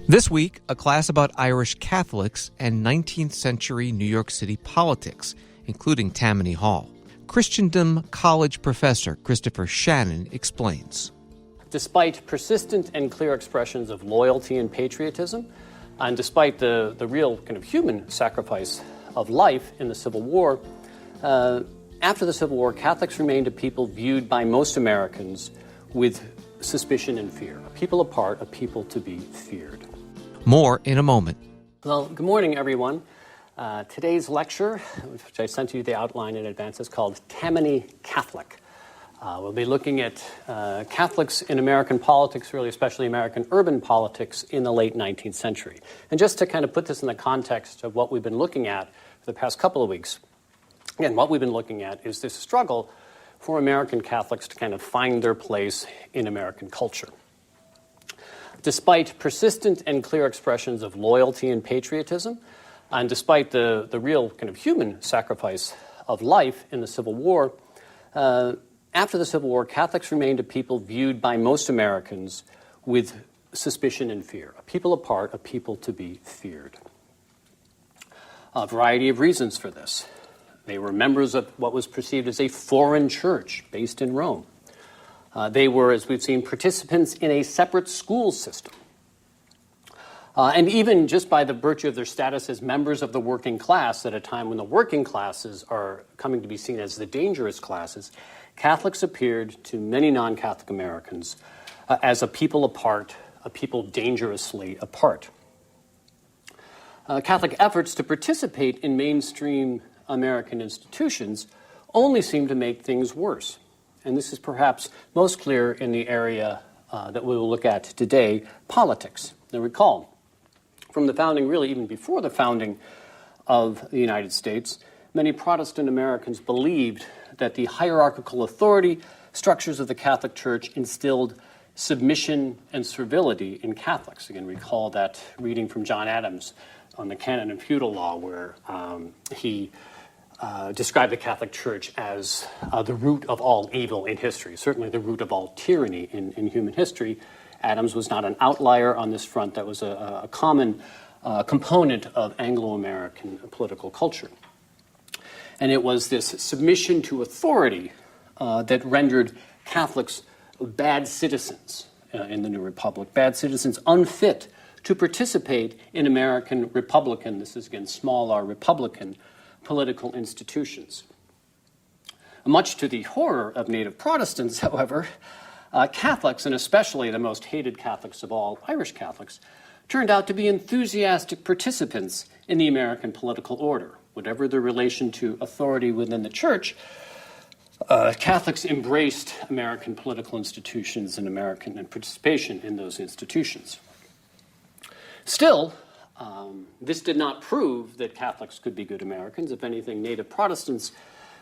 This week, a class about Irish Catholics and 19th century New York City politics, including Tammany Hall. Christendom College professor Christopher Shannon explains. Despite persistent and clear expressions of loyalty and patriotism, and despite the real kind of human sacrifice of life in the Civil War, after the Civil War, Catholics remained a people viewed by most Americans with suspicion and fear. A people apart, a people to be feared. More in a moment. Well, good morning, everyone. Today's lecture, which I sent you the outline in advance, is called Tammany Catholic. We'll be looking at Catholics in American politics, really especially American urban politics in the late 19th century. And just to kind of put this in the context of what we've been looking at for the past couple of weeks, again, what we've been looking at is this struggle for American Catholics to kind of find their place in American culture. Despite persistent and clear expressions of loyalty and patriotism, and despite the real kind of human sacrifice of life in the Civil War, after the Civil War, Catholics remained a people viewed by most Americans with suspicion and fear. A people apart, a people to be feared. A variety of reasons for this. They were members of what was perceived as a foreign church based in Rome. They were, as we've seen, participants in a separate school system. And even just by the virtue of their status as members of the working class at a time when the working classes are coming to be seen as the dangerous classes, Catholics appeared to many non-Catholic Americans as a people apart, a people dangerously apart. Catholic efforts to participate in mainstream American institutions only seem to make things worse. And this is perhaps most clear in the area that we will look at today, politics. Now recall, from the founding, really even before the founding of the United States, many Protestant Americans believed that the hierarchical authority structures of the Catholic Church instilled submission and servility in Catholics. Again, recall that reading from John Adams on the Canon and Feudal Law, where he described the Catholic Church as the root of all evil in history, certainly the root of all tyranny in human history. Adams was not an outlier on this front. That was a common component of Anglo-American political culture. And it was this submission to authority that rendered Catholics bad citizens in the new republic, bad citizens unfit to participate in American Republican, this is again small r Republican, political institutions. Much to the horror of native Protestants, however, Catholics, and especially the most hated Catholics of all, Irish Catholics, turned out to be enthusiastic participants in the American political order. Whatever their relation to authority within the church, Catholics embraced American political institutions and participation in those institutions. Still, this did not prove that Catholics could be good Americans. If anything, native Protestants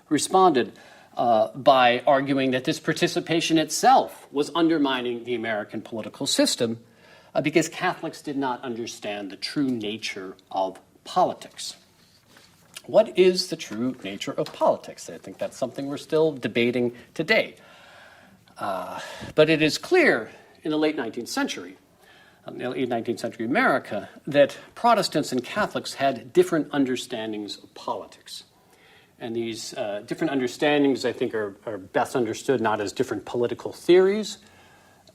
responded by arguing that this participation itself was undermining the American political system because Catholics did not understand the true nature of politics. What is the true nature of politics? I think that's something we're still debating today. But it is clear in the late 19th century, late 19th century America, that Protestants and Catholics had different understandings of politics. And these different understandings, I think, are best understood not as different political theories,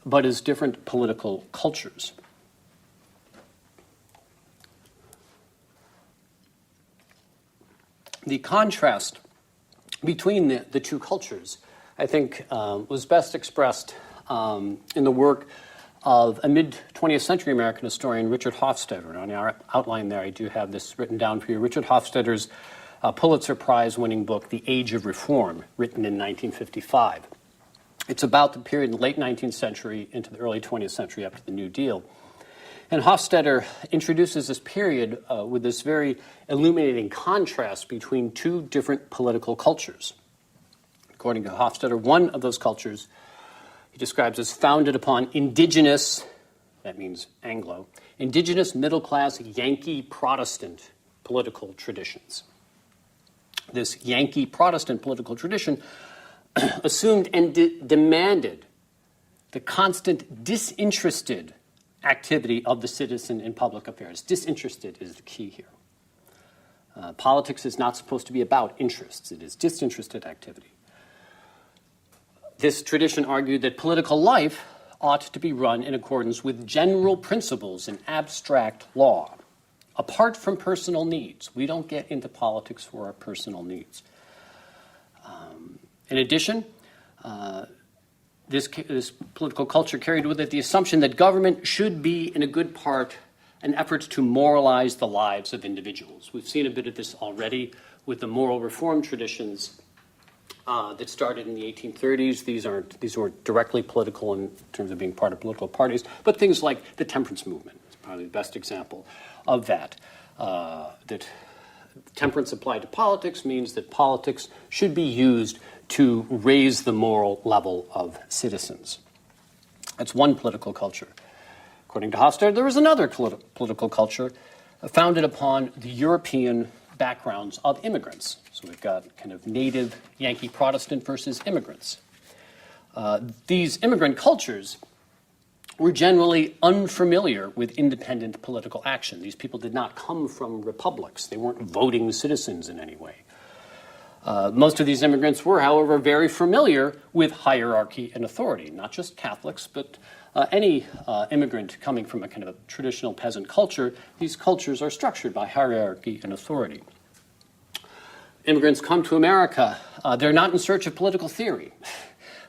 but as different political cultures. The contrast between the two cultures, I think, was best expressed in the work of a mid-20th century American historian, Richard Hofstadter. And on our outline there, I do have this written down for you. Richard Hofstadter's Pulitzer Prize-winning book, The Age of Reform, written in 1955. It's about the period in the late 19th century into the early 20th century after the New Deal. And Hofstadter introduces this period with this very illuminating contrast between two different political cultures. According to Hofstadter, one of those cultures he describes as founded upon indigenous, that means Anglo, indigenous middle-class Yankee Protestant political traditions. This Yankee Protestant political tradition assumed and demanded the constant disinterested activity of the citizen in public affairs. Disinterested is the key here. Politics is not supposed to be about interests. It is disinterested activity. This tradition argued that political life ought to be run in accordance with general principles in abstract law, apart from personal needs. We don't get into politics for our personal needs. In addition, this political culture carried with it the assumption that government should be, in a good part, an effort to moralize the lives of individuals. We've seen a bit of this already with the moral reform traditions that started in the 1830s. These weren't directly political in terms of being part of political parties, but things like the temperance movement is probably the best example of that. That temperance applied to politics means that politics should be used to raise the moral level of citizens. That's one political culture. According to Hofstadter, there was another political culture founded upon the European backgrounds of immigrants. So we've got kind of native Yankee Protestant versus immigrants. These immigrant cultures were generally unfamiliar with independent political action. These people did not come from republics. They weren't voting citizens in any way. Most of these immigrants were, however, very familiar with hierarchy and authority, not just Catholics, but any immigrant coming from a kind of a traditional peasant culture. These cultures are structured by hierarchy and authority. Immigrants come to America. They're not in search of political theory.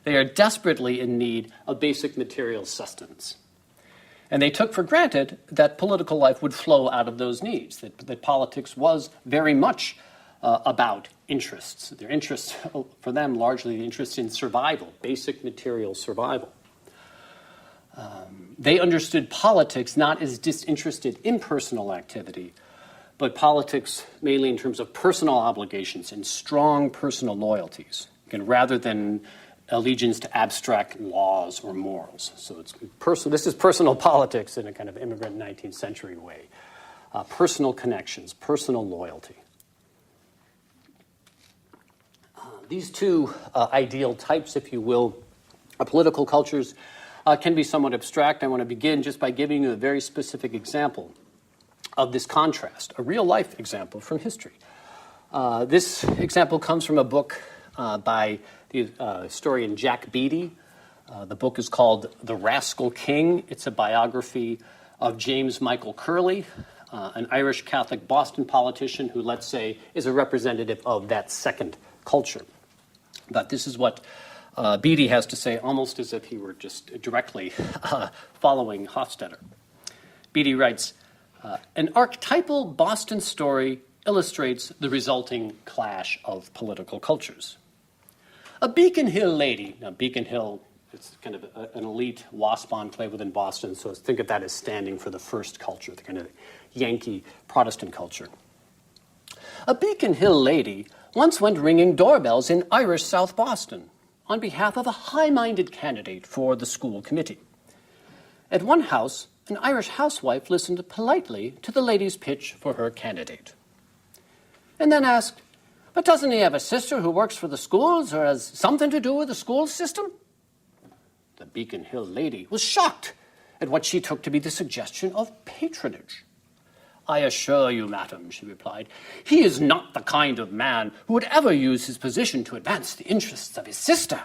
They are desperately in need of basic material sustenance. And they took for granted that political life would flow out of those needs, that politics was very much about interests. Their interests, for them, largely the interests in survival, basic material survival. They understood politics not as disinterested impersonal activity, but politics mainly in terms of personal obligations and strong personal loyalties, again, rather than allegiance to abstract laws or morals. So it's personal. This is personal politics in a kind of immigrant 19th century way. Personal connections, personal loyalty. These two ideal types, if you will, of political cultures can be somewhat abstract. I want to begin just by giving you a very specific example of this contrast, a real-life example from history. This example comes from a book by the historian Jack Beattie. The book is called The Rascal King. It's a biography of James Michael Curley, an Irish Catholic Boston politician who, let's say, is a representative of that second culture. But this is what Beattie has to say, almost as if he were just directly following Hofstadter. Beattie writes, an archetypal Boston story illustrates the resulting clash of political cultures. A Beacon Hill lady, now Beacon Hill, it's kind of an elite WASP enclave within Boston, so think of that as standing for the first culture, the kind of Yankee Protestant culture. A Beacon Hill lady once went ringing doorbells in Irish South Boston on behalf of a high-minded candidate for the school committee. At one house, an Irish housewife listened politely to the lady's pitch for her candidate, and then asked, "But doesn't he have a sister who works for the schools or has something to do with the school system?" The Beacon Hill lady was shocked at what she took to be the suggestion of patronage. "I assure you, madam," she replied, "he is not the kind of man who would ever use his position to advance the interests of his sister."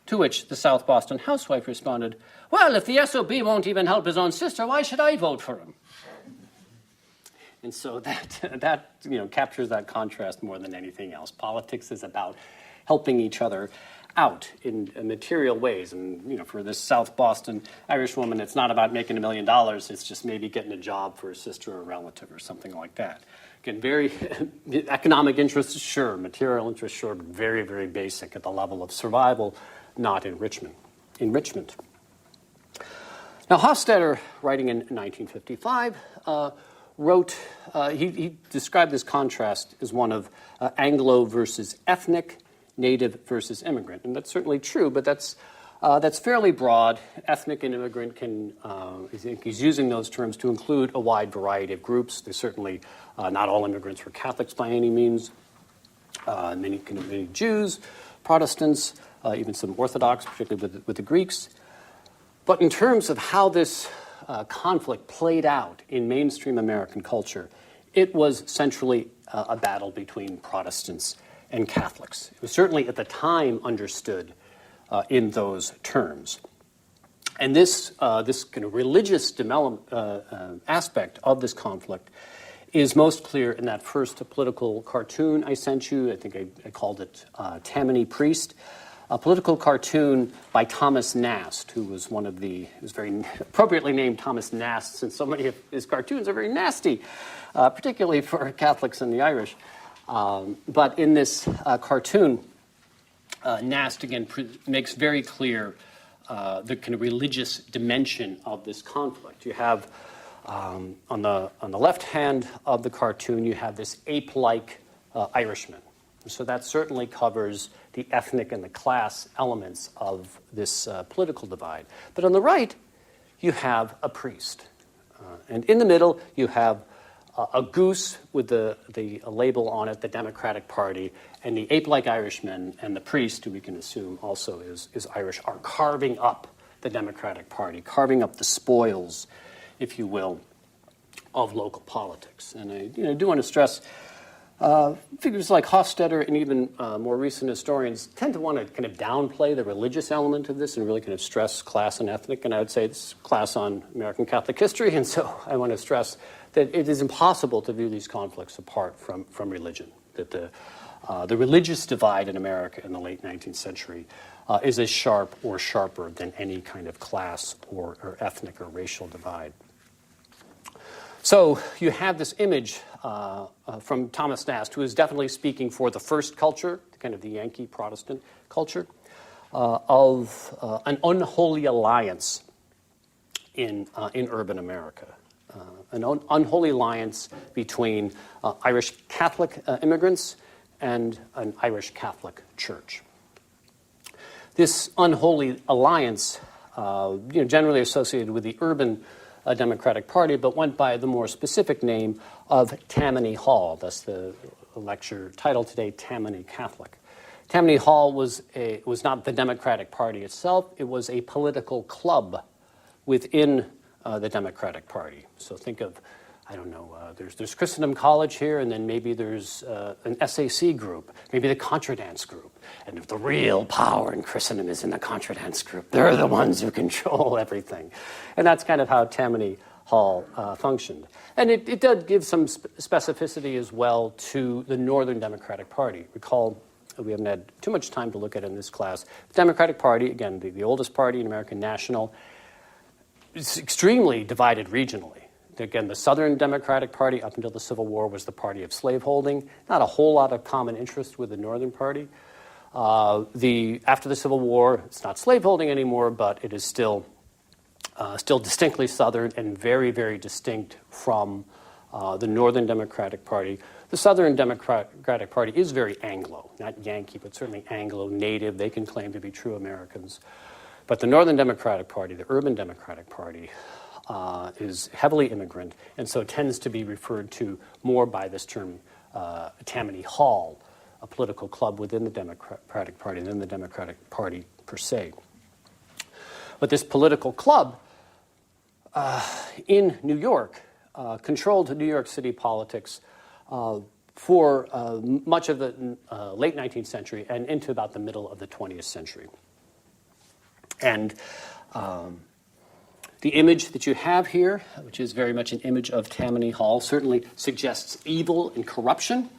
To which the South Boston housewife responded, "Well, if the SOB won't even help his own sister, why should I vote for him?" And so that captures that contrast more than anything else. Politics is about helping each other out in material ways. And for this South Boston Irish woman, it's not about making $1 million. It's just maybe getting a job for a sister or a relative or something like that. Again, very economic interests, sure. Material interests, sure. But very, very basic at the level of survival, not enrichment. Now, Hofstadter, writing in 1955, wrote, he described this contrast as one of Anglo versus ethnic, native versus immigrant. And that's certainly true, but that's fairly broad. Ethnic and immigrant I think he's using those terms to include a wide variety of groups. There's certainly not all immigrants were Catholics by any means. Many Jews, Protestants, even some Orthodox, particularly with the Greeks. But in terms of how this conflict played out in mainstream American culture, it was centrally a battle between Protestants and Catholics. It was certainly at the time understood in those terms. And this kind of religious aspect of this conflict is most clear in that first political cartoon I sent you. I think I called it Tammany Priest, a political cartoon by Thomas Nast, who was very appropriately named Thomas Nast, since so many of his cartoons are very nasty, particularly for Catholics and the Irish. But in this cartoon, Nast, again, makes very clear the kind of religious dimension of this conflict. You have, on the left hand of the cartoon, you have this ape-like Irishman. So that certainly covers the ethnic and the class elements of this political divide. But on the right, you have a priest. And in the middle, you have a goose with the label on it, the Democratic Party, and the ape-like Irishman and the priest, who we can assume also is Irish, are carving up the Democratic Party, carving up the spoils, if you will, of local politics. And I do want to stress figures like Hofstadter and even more recent historians tend to want to kind of downplay the religious element of this and really kind of stress class and ethnic. And I would say this is class on American Catholic history, and so I want to stress that it is impossible to view these conflicts apart from religion, that the religious divide in America in the late 19th century is as sharp or sharper than any kind of class or ethnic or racial divide. So you have this image from Thomas Nast, who is definitely speaking for the first culture, kind of the Yankee Protestant culture, of an unholy alliance in urban America. An unholy alliance between Irish Catholic immigrants and an Irish Catholic church. This unholy alliance, generally associated with the urban Democratic Party, but went by the more specific name of Tammany Hall. That's the lecture title today, Tammany Catholic. Tammany Hall was not the Democratic Party itself. It was a political club within the Democratic Party. So think of, I don't know, there's Christendom College here, and then maybe there's an SAC group, maybe the Contradance group. And if the real power in Christendom is in the Contradance group, they're the ones who control everything. And that's kind of how Tammany Hall functioned. And it did give some specificity as well to the Northern Democratic Party. Recall, we haven't had too much time to look at it in this class. The Democratic Party, again, the oldest party in American National, is extremely divided regionally. Again, the Southern Democratic Party, up until the Civil War, was the party of slaveholding. Not a whole lot of common interest with the Northern Party. After the Civil War, it's not slaveholding anymore, but it is still distinctly Southern and very, very distinct from the Northern Democratic Party. The Southern Democratic Party is very Anglo, not Yankee, but certainly Anglo-native. They can claim to be true Americans. But the Northern Democratic Party, the urban Democratic Party, is heavily immigrant, and so tends to be referred to more by this term, Tammany Hall, a political club within the Democratic Party than the Democratic Party per se. But this political club in New York controlled New York City politics for much of the late 19th century and into about the middle of the 20th century. And the image that you have here, which is very much an image of Tammany Hall, certainly suggests evil and corruption.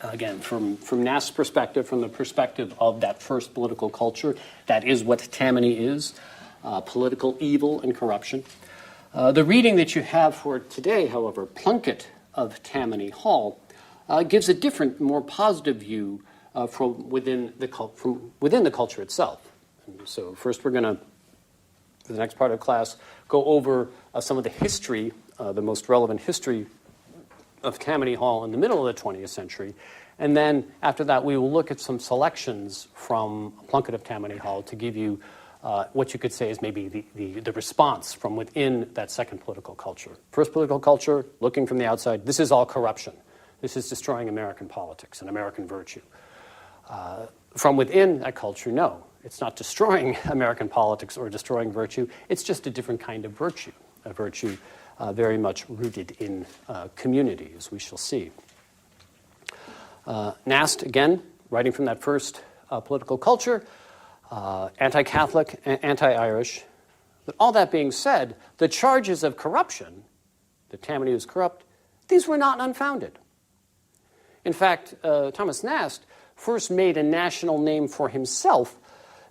Again, from Nast's perspective, from the perspective of that first political culture, that is what Tammany is, political evil and corruption. The reading that you have for today, however, Plunkett of Tammany Hall, gives a different, more positive view from within the culture itself. And so first we're going to, for the next part of class, go over some of the history, the most relevant history of Tammany Hall in the middle of the 20th century. And then after that, we will look at some selections from Plunkett of Tammany Hall to give you what you could say is maybe the response from within that second political culture. First political culture, looking from the outside, this is all corruption. This is destroying American politics and American virtue. From within that culture, no. It's not destroying American politics or destroying virtue. It's just a different kind of virtue, a virtue very much rooted in community, as we shall see. Nast, again, writing from that first political culture, anti-Catholic, anti-Irish. But all that being said, the charges of corruption, that Tammany was corrupt, these were not unfounded. In fact, Thomas Nast first made a national name for himself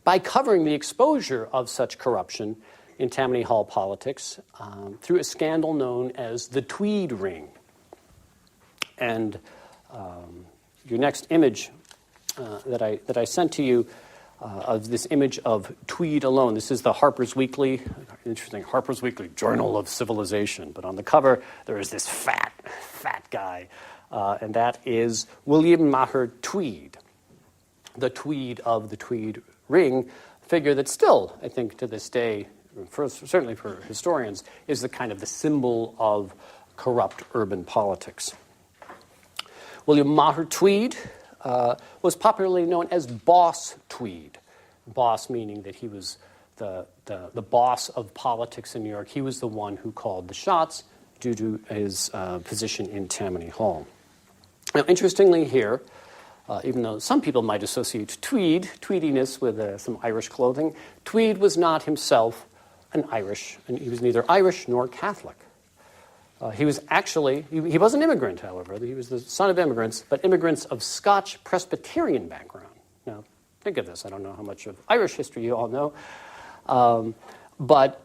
by covering the exposure of such corruption in Tammany Hall politics through a scandal known as the Tweed Ring. And your next image that I sent to you of this image of Tweed alone. This is the Harper's Weekly, interesting, Harper's Weekly, Journal of Civilization. But on the cover, there is this fat guy, and that is William Maher Tweed, the Tweed of the Tweed Ring, figure that still, I think, to this day, certainly for historians, is the kind of the symbol of corrupt urban politics. William Maher Tweed was popularly known as Boss Tweed. Boss meaning that he was the boss of politics in New York. He was the one who called the shots due to his position in Tammany Hall. Now, interestingly here, even though some people might associate tweediness with some Irish clothing, Tweed was not himself an Irish, and he was neither Irish nor Catholic. He was actually, he was an immigrant, however. He was the son of immigrants, but immigrants of Scotch Presbyterian background. Now, think of this. I don't know how much of Irish history you all know. But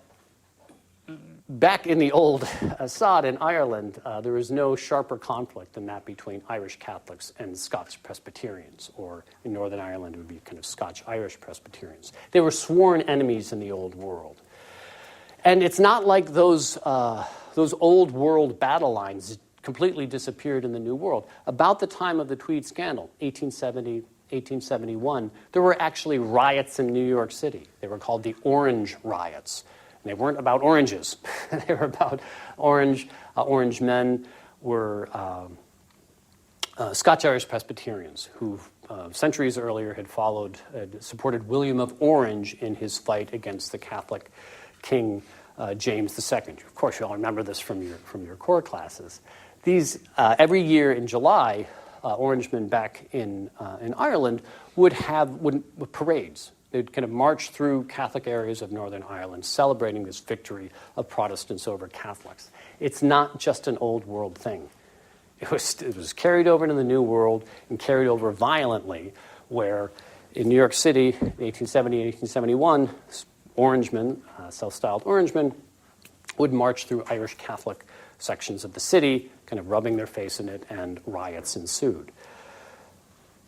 back in the old Sod in Ireland, there was no sharper conflict than that between Irish Catholics and Scotch Presbyterians, or in Northern Ireland it would be kind of Scotch-Irish Presbyterians. They were sworn enemies in the old world. And it's not like those old world battle lines completely disappeared in the New World. About the time of the Tweed scandal, 1870, 1871, there were actually riots in New York City. They were called the Orange Riots. And they weren't about oranges. They were about orange men were Scotch-Irish Presbyterians who centuries earlier had supported William of Orange in his fight against the Catholic King James II. Of course, you all remember this from your core classes. These every year in July, Orangemen back in Ireland would have parades. They'd kind of march through Catholic areas of Northern Ireland, celebrating this victory of Protestants over Catholics. It's not just an old world thing. It was carried over into the New World and carried over violently, where in New York City, 1870, 1871, Orangemen, self-styled Orangemen, would march through Irish Catholic sections of the city, kind of rubbing their face in it, and riots ensued.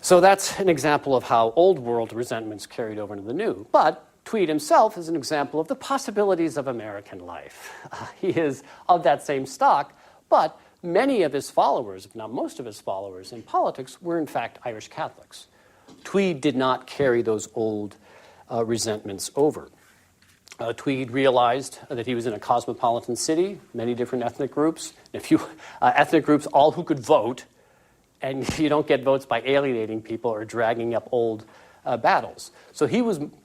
So that's an example of how old world resentments carried over into the new. But Tweed himself is an example of the possibilities of American life. He is of that same stock, but many of his followers, if not most of his followers in politics, were in fact Irish Catholics. Tweed did not carry those old resentments over. Tweed realized that he was in a cosmopolitan city, many different ethnic groups. Ethnic groups, all who could vote, and you don't get votes by alienating people or dragging up old battles. So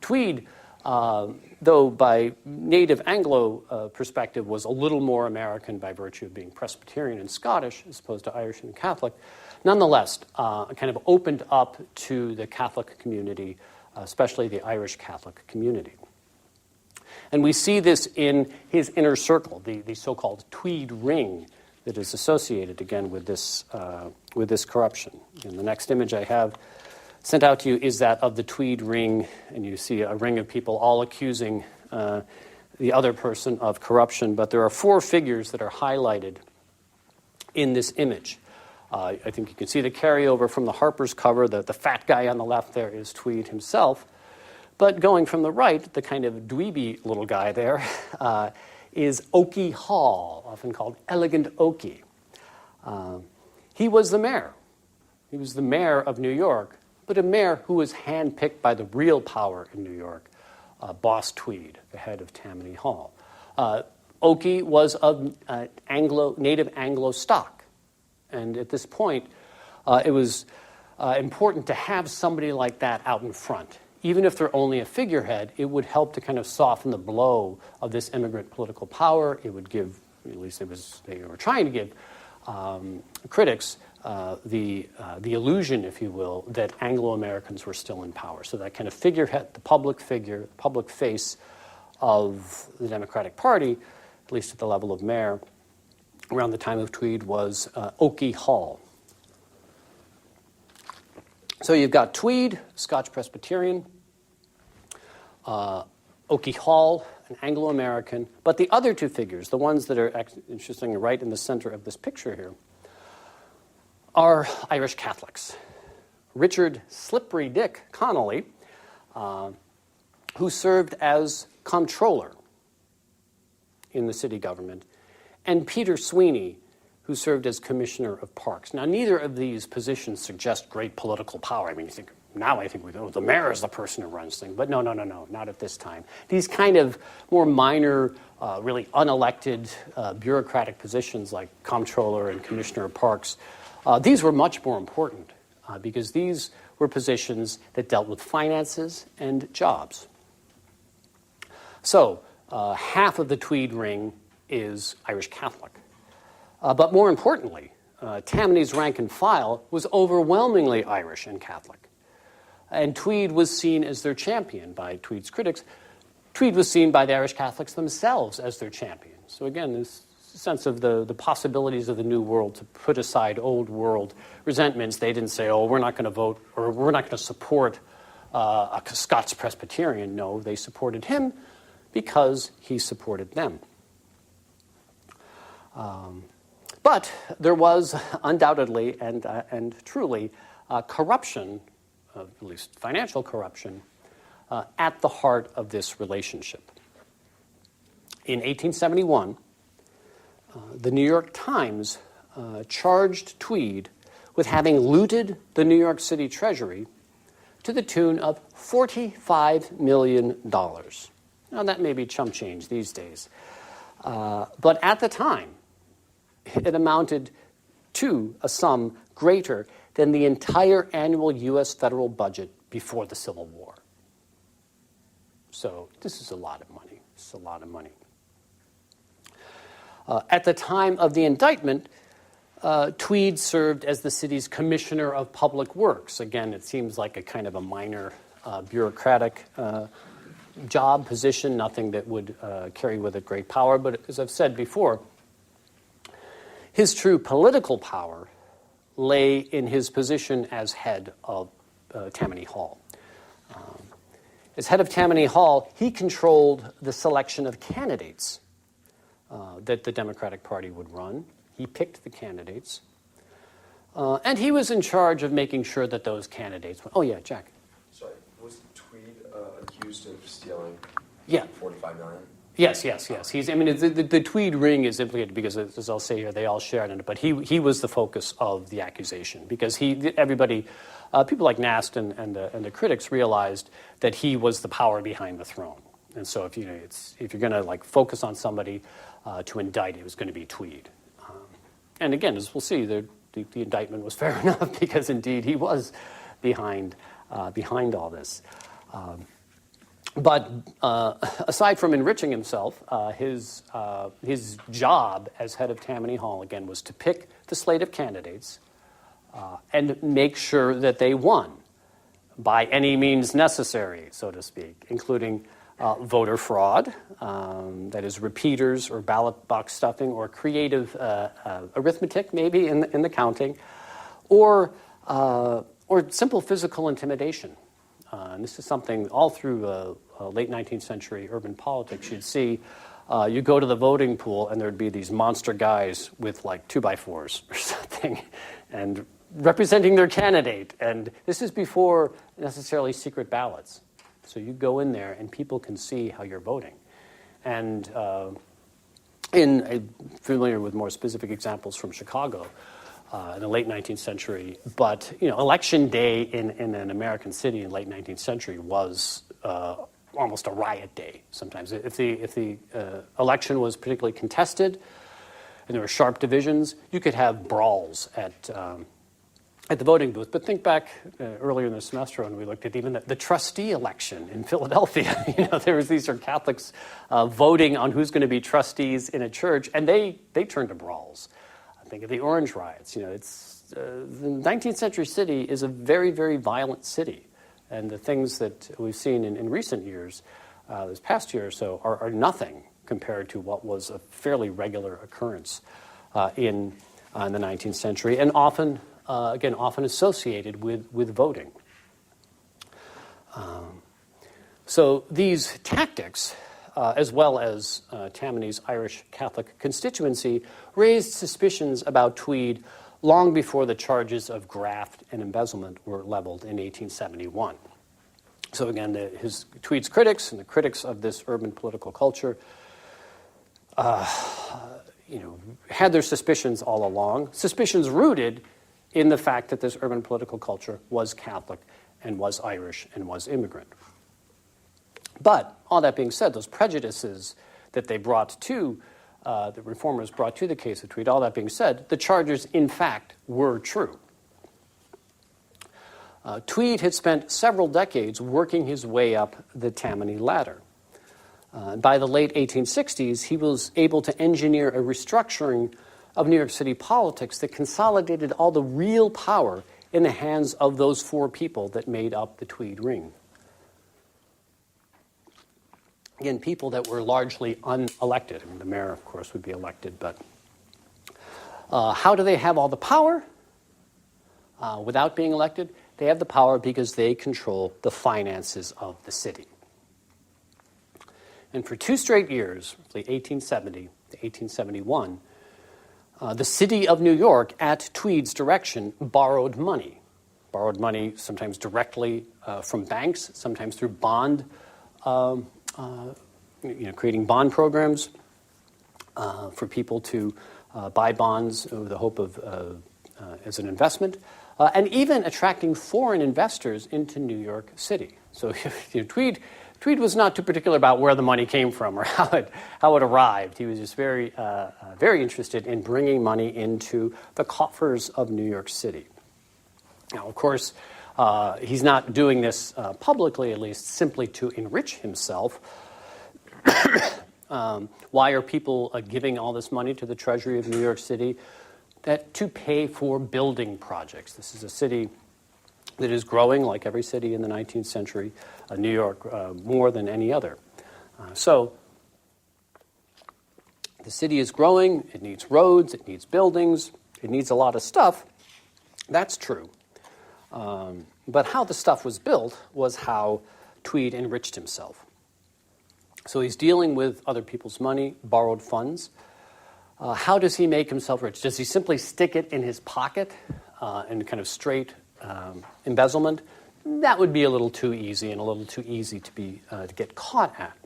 Tweed, though by native Anglo perspective, was a little more American by virtue of being Presbyterian and Scottish as opposed to Irish and Catholic. Nonetheless, kind of opened up to the Catholic community, especially the Irish Catholic community. And we see this in his inner circle, the so-called Tweed Ring that is associated, again, with this corruption. And the next image I have sent out to you is that of the Tweed Ring, and you see a ring of people all accusing the other person of corruption. But there are four figures that are highlighted in this image. I think you can see the carryover from the Harper's cover. The fat guy on the left there is Tweed himself. But going from the right, the kind of dweeby little guy there is Oakey Hall, often called Elegant Oakey. He was the mayor. He was the mayor of New York, but a mayor who was handpicked by the real power in New York, Boss Tweed, the head of Tammany Hall. Oakey was of native Anglo stock. And at this point, it was important to have somebody like that out in front. even if they're only a figurehead, it would help to kind of soften the blow of this immigrant political power. It would give, at least they were trying to give critics the illusion, if you will, that Anglo-Americans were still in power. So that kind of figurehead, the public figure, public face of the Democratic Party, at least at the level of mayor, around the time of Tweed was Oakey Hall. So you've got Tweed, Scotch Presbyterian, Oakey Hall, an Anglo-American, but the other two figures, the ones that are interesting right in the center of this picture here, are Irish Catholics. Richard Slippery Dick Connolly, who served as comptroller in the city government, and Peter Sweeney, who served as commissioner of parks. Now, neither of these positions suggest great political power. I mean, I think the mayor is the person who runs things, but no, not at this time. These kind of more minor, really unelected bureaucratic positions like comptroller and commissioner of parks, these were much more important because these were positions that dealt with finances and jobs. So, half of the Tweed ring is Irish Catholic. But more importantly, Tammany's rank and file was overwhelmingly Irish and Catholic. And Tweed was seen as their champion by Tweed's critics. Tweed was seen by the Irish Catholics themselves as their champion. So again, this sense of the possibilities of the new world to put aside old world resentments. They didn't say, oh, we're not going to vote or we're not going to support a Scots Presbyterian. No, they supported him because he supported them. But there was undoubtedly and truly corruption, at least financial corruption, at the heart of this relationship. In 1871, the New York Times charged Tweed with having looted the New York City Treasury to the tune of $45 million. Now, that may be chump change these days. But at the time, it amounted to a sum greater than the entire annual U.S. federal budget before the Civil War. So this is a lot of money. It's a lot of money. At the time of the indictment, Tweed served as the city's Commissioner of Public Works. Again, it seems like a kind of a minor bureaucratic job, position, nothing that would carry with it great power. But as I've said before, his true political power lay in his position as head of Tammany Hall. As head of Tammany Hall, he controlled the selection of candidates that the Democratic Party would run. He picked the candidates. And he was in charge of making sure that those candidates went. Oh, yeah, Jack. Sorry, was Tweed accused of stealing $45 million? Yes. The Tweed ring is implicated because, as I'll say here, they all shared in it. But he was the focus of the accusation because everybody, people like Nast and the critics realized that he was the power behind the throne. And so if you're going to focus on somebody to indict, it was going to be Tweed. And again, as we'll see, the indictment was fair enough because indeed he was behind all this. But aside from enriching himself, his job as head of Tammany Hall, again, was to pick the slate of candidates and make sure that they won by any means necessary, so to speak, including voter fraud, that is repeaters or ballot box stuffing or creative arithmetic maybe in the counting, or simple physical intimidation. And this is something all through late 19th century urban politics. You'd see, you go to the voting pool and there'd be these monster guys with 2x4s or something and representing their candidate. And this is before necessarily secret ballots. So you go in there and people can see how you're voting. And I'm familiar with more specific examples from Chicago in the late 19th century. But election day in an American city in late 19th century was almost a riot day. Sometimes, if the election was particularly contested and there were sharp divisions, you could have brawls at at the voting booth. But think back earlier in the semester when we looked at even the trustee election in Philadelphia. These are Catholics voting on who's going to be trustees in a church, and they turned to brawls. Think of the Orange Riots. The 19th century city is a very, very violent city, and the things that we've seen in recent years, this past year or so, are nothing compared to what was a fairly regular occurrence in the 19th century, and often associated with voting. So these tactics, as well as Tammany's Irish Catholic constituency, raised suspicions about Tweed long before the charges of graft and embezzlement were leveled in 1871. So again, Tweed's critics and the critics of this urban political culture had their suspicions all along, suspicions rooted in the fact that this urban political culture was Catholic and was Irish and was immigrant. But all that being said, those prejudices that they brought to, the reformers brought to the case of Tweed, all that being said, the charges in fact were true. Tweed had spent several decades working his way up the Tammany ladder. By the late 1860s, he was able to engineer a restructuring of New York City politics that consolidated all the real power in the hands of those four people that made up the Tweed ring. Again, people that were largely unelected. The mayor, of course, would be elected, but how do they have all the power without being elected? They have the power because they control the finances of the city. And for 2 straight years, roughly 1870 to 1871, the city of New York, at Tweed's direction, borrowed money. Borrowed money sometimes directly from banks, sometimes through bond creating bond programs for people to buy bonds with the hope of as an investment, and even attracting foreign investors into New York City. So Tweed was not too particular about where the money came from or how it arrived. He was just very interested in bringing money into the coffers of New York City. Now, of course, he's not doing this publicly, at least, simply to enrich himself. Why are people giving all this money to the Treasury of New York City? That to pay for building projects. This is a city that is growing, like every city in the 19th century, New York more than any other. So the city is growing. It needs roads. It needs buildings. It needs a lot of stuff. That's true. But how the stuff was built was how Tweed enriched himself. So he's dealing with other people's money, borrowed funds. How does he make himself rich? Does he simply stick it in his pocket in kind of straight embezzlement? That would be a little too easy and a little too easy to get caught at.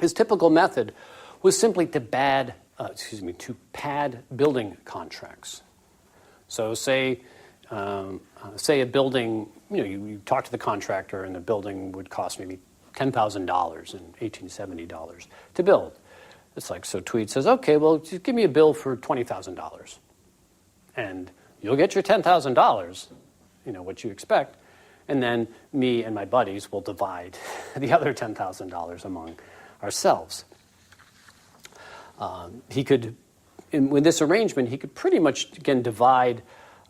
His typical method was simply to pad building contracts. So say a building, you talk to the contractor and the building would cost maybe $10,000 in 1870 to build. It's like, so Tweed says, okay, well, just give me a bill for $20,000. And you'll get your $10,000, what you expect. And then me and my buddies will divide the other $10,000 among ourselves. With this arrangement, he could pretty much, again, divide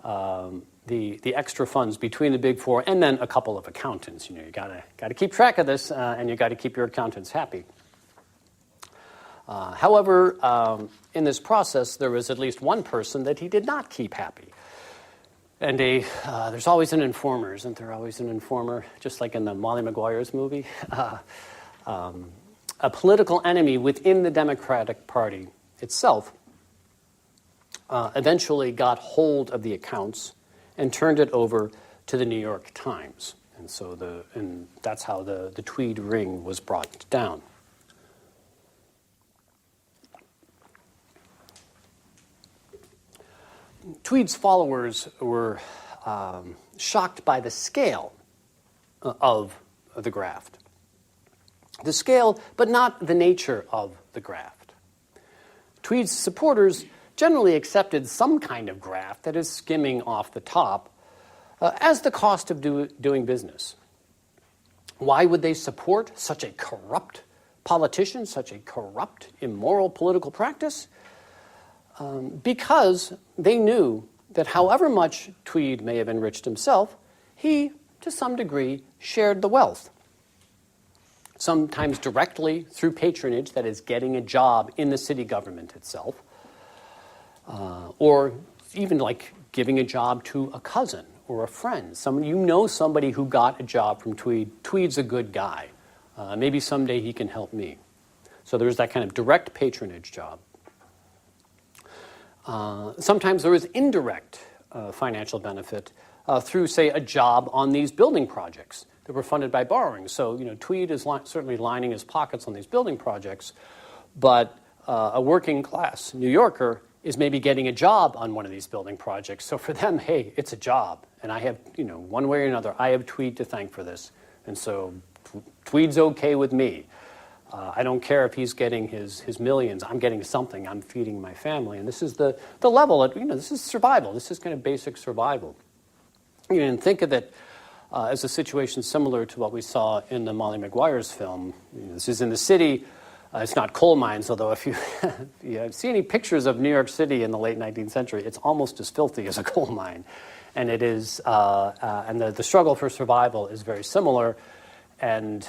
the extra funds between the big four and then a couple of accountants. You gotta keep track of this, and you got to keep your accountants happy. However, in this process, there was at least one person that he did not keep happy. And there's always an informer, isn't there? Always an informer, just like in the Molly Maguire's movie. A political enemy within the Democratic Party itself eventually got hold of the accounts and turned it over to the New York Times. And so that's how the Tweed ring was brought down. Tweed's followers were shocked by the scale of the graft. The scale, but not the nature of the graft. Tweed's supporters generally accepted some kind of graft, that is skimming off the top, as the cost of doing business. Why would they support such a corrupt politician, such a corrupt, immoral political practice? Because they knew that however much Tweed may have enriched himself, he, to some degree, shared the wealth. Sometimes directly through patronage, that is, getting a job in the city government itself, or even like giving a job to a cousin or a friend. Somebody who got a job from Tweed. Tweed's a good guy. Maybe someday he can help me. So there's that kind of direct patronage job. Sometimes there was indirect financial benefit through, say, a job on these building projects that were funded by borrowing. So, Tweed is certainly lining his pockets on these building projects, but a working class New Yorker is maybe getting a job on one of these building projects. So for them, hey, it's a job, and I have, one way or another, I have Tweed to thank for this. And so Tweed's okay with me. I don't care if he's getting his millions. I'm getting something. I'm feeding my family. And this is the level that, this is survival. This is kind of basic survival. And think of it as a situation similar to what we saw in the Molly Maguire's film. This is in the city. It's not coal mines, although if you, see any pictures of New York City in the late 19th century, it's almost as filthy as a coal mine. And it is, and the struggle for survival is very similar. And,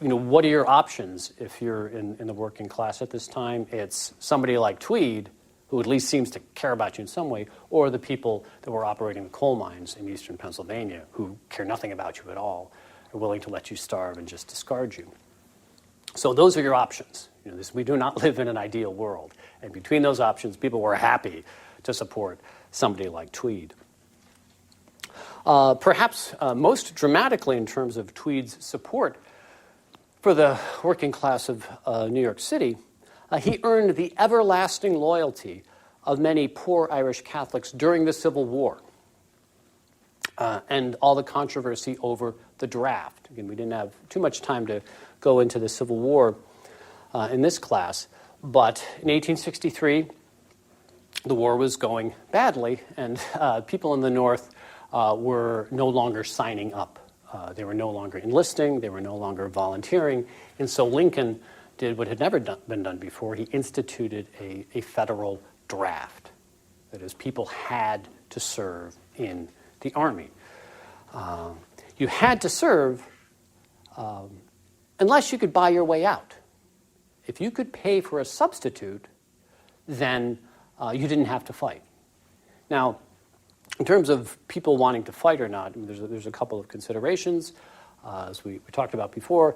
what are your options if you're in the working class at this time? It's somebody like Tweed, who at least seems to care about you in some way, or the people that were operating the coal mines in eastern Pennsylvania, who care nothing about you at all, are willing to let you starve and just discard you. So those are your options. We do not live in an ideal world. And between those options, people were happy to support somebody like Tweed. Perhaps most dramatically in terms of Tweed's support for the working class of New York City, he earned the everlasting loyalty of many poor Irish Catholics during the Civil War and all the controversy over the draft. Again, we didn't have too much time to go into the Civil War in this class, but in 1863, the war was going badly, and people in the North were no longer signing up. They were no longer enlisting, they were no longer volunteering, and so Lincoln did what had never been done before. He instituted a federal draft. That is, people had to serve in the Army. You had to serve unless you could buy your way out. If you could pay for a substitute, then you didn't have to fight. Now, in terms of people wanting to fight or not, there's a couple of considerations. As we talked about before,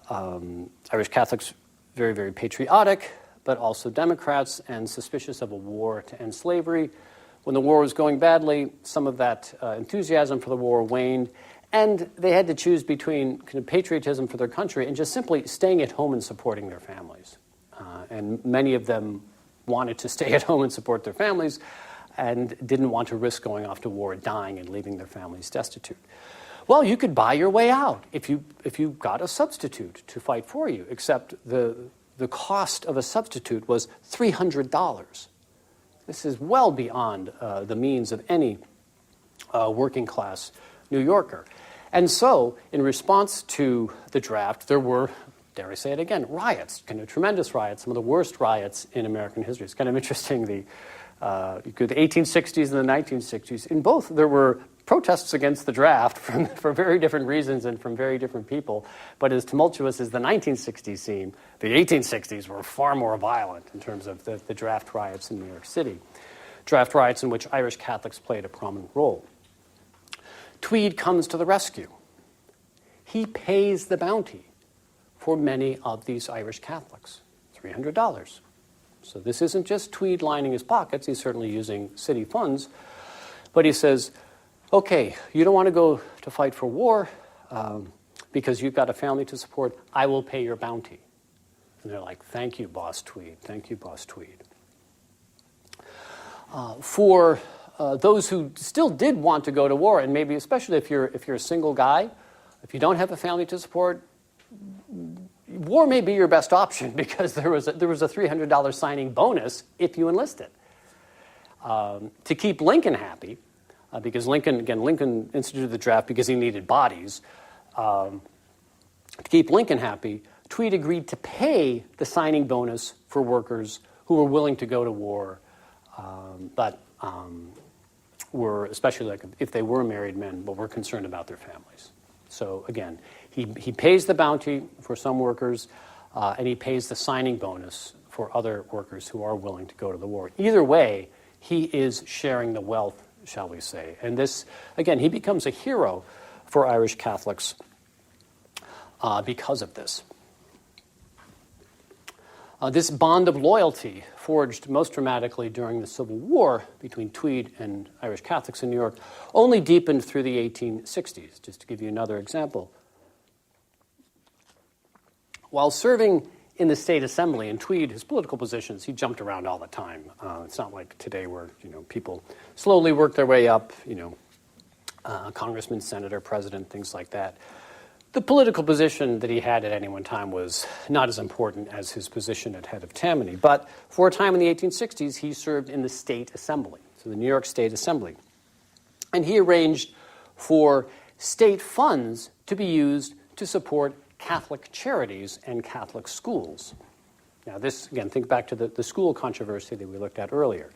Irish Catholics, very, very patriotic, but also Democrats and suspicious of a war to end slavery. When the war was going badly, some of that enthusiasm for the war waned, and they had to choose between kind of patriotism for their country and just simply staying at home and supporting their families. And many of them wanted to stay at home and support their families and didn't want to risk going off to war, dying, and leaving their families destitute. Well, you could buy your way out if you got a substitute to fight for you, except the cost of a substitute was $300. This is well beyond the means of any working class New Yorker. And so, in response to the draft, there were, dare I say it again, riots, kind of tremendous riots, some of the worst riots in American history. It's kind of interesting, the 1860s and the 1960s. In both, there were protests against the draft for very different reasons and from very different people. But as tumultuous as the 1960s seem, the 1860s were far more violent in terms of the draft riots in New York City. Draft riots in which Irish Catholics played a prominent role. Tweed comes to the rescue. He pays the bounty for many of these Irish Catholics, $300. So this isn't just Tweed lining his pockets. He's certainly using city funds. But he says, okay, you don't want to go to fight for war because you've got a family to support. I will pay your bounty. And they're like, thank you, Boss Tweed. Thank you, Boss Tweed. For those who still did want to go to war, and maybe especially if you're a single guy, if you don't have a family to support, war may be your best option because there was a $300 signing bonus if you enlisted. to keep Lincoln happy, because Lincoln instituted the draft because he needed bodies. To keep Lincoln happy, Tweed agreed to pay the signing bonus for workers who were willing to go to war, but were, especially like if they were married men, but were concerned about their families. So again, he pays the bounty for some workers, and he pays the signing bonus for other workers who are willing to go to the war. Either way, he is sharing the wealth, shall we say. And this, again, he becomes a hero for Irish Catholics because of this. This bond of loyalty, forged most dramatically during the Civil War between Tweed and Irish Catholics in New York, only deepened through the 1860s. Just to give you another example. While serving in the state assembly, and Tweed, his political positions, he jumped around all the time. It's not like today where people slowly work their way up, congressman, senator, president, things like that. The political position that he had at any one time was not as important as his position at head of Tammany. But for a time in the 1860s, he served in the state assembly, so the New York State Assembly. And he arranged for state funds to be used to support Catholic charities and Catholic schools. Now this, again, think back to the school controversy that we looked at earlier.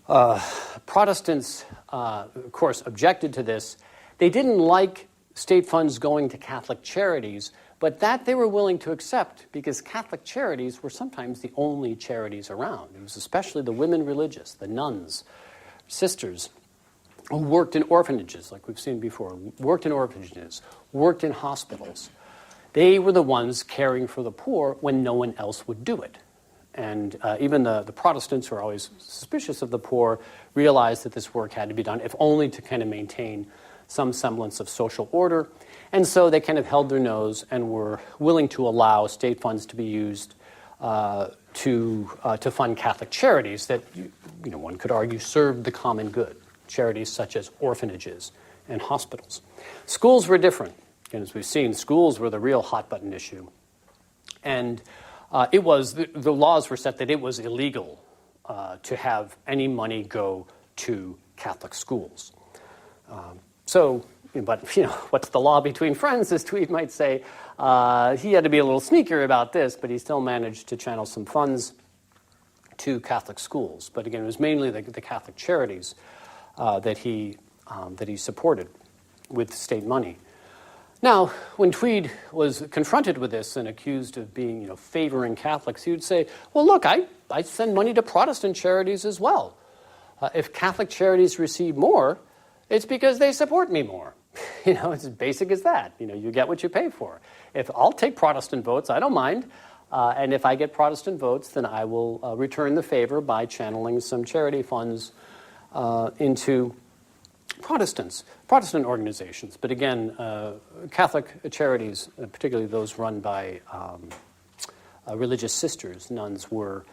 Protestants, of course, objected to this. They didn't like state funds going to Catholic charities, but that they were willing to accept because Catholic charities were sometimes the only charities around. It was especially the women religious, the nuns, sisters, who worked in orphanages, like we've seen before, worked in orphanages, worked in hospitals. They were the ones caring for the poor when no one else would do it. And even the Protestants, who are always suspicious of the poor, realized that this work had to be done, if only to kind of maintain some semblance of social order. And so they kind of held their nose and were willing to allow state funds to be used to fund Catholic charities that, one could argue, served the common good. Charities such as orphanages and hospitals. Schools were different. And as we've seen, schools were the real hot-button issue. And it was, the laws were set that it was illegal to have any money go to Catholic schools. But what's the law between friends, as Tweed might say? He had to be a little sneakier about this, but he still managed to channel some funds to Catholic schools. But again, it was mainly the Catholic charities that he supported with state money. Now, when Tweed was confronted with this and accused of being, favoring Catholics, he would say, well, look, I send money to Protestant charities as well. If Catholic charities receive more, it's because they support me more. It's as basic as that. You get what you pay for. If I'll take Protestant votes, I don't mind. And if I get Protestant votes, then I will return the favor by channeling some charity funds into Protestant organizations. But again, Catholic charities, particularly those run by religious sisters, nuns, were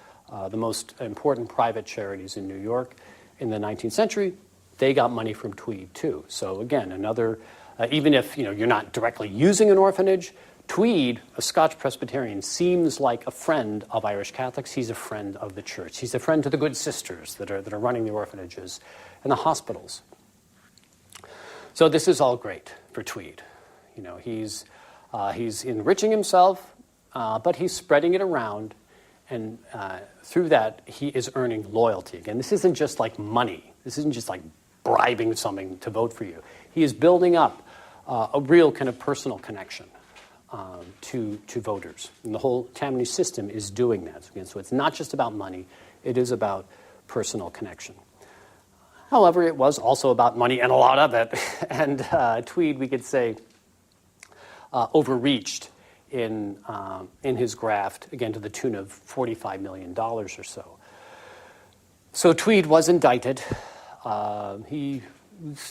the most important private charities in New York in the 19th century. They got money from Tweed, too. So again, another, even if you're not directly using an orphanage, Tweed, a Scotch Presbyterian, seems like a friend of Irish Catholics. He's a friend of the church. He's a friend to the good sisters that are running the orphanages and the hospitals. So this is all great for Tweed. He's enriching himself, but he's spreading it around, and through that he is earning loyalty. Again, this isn't just like money. This isn't just like bribing something to vote for you. He is building up a real kind of personal connection to voters. And the whole Tammany system is doing that. So it's not just about money. It is about personal connection. However, it was also about money, and a lot of it. And Tweed, we could say, overreached in his graft, again, to the tune of $45 million or so. So Tweed was indicted. He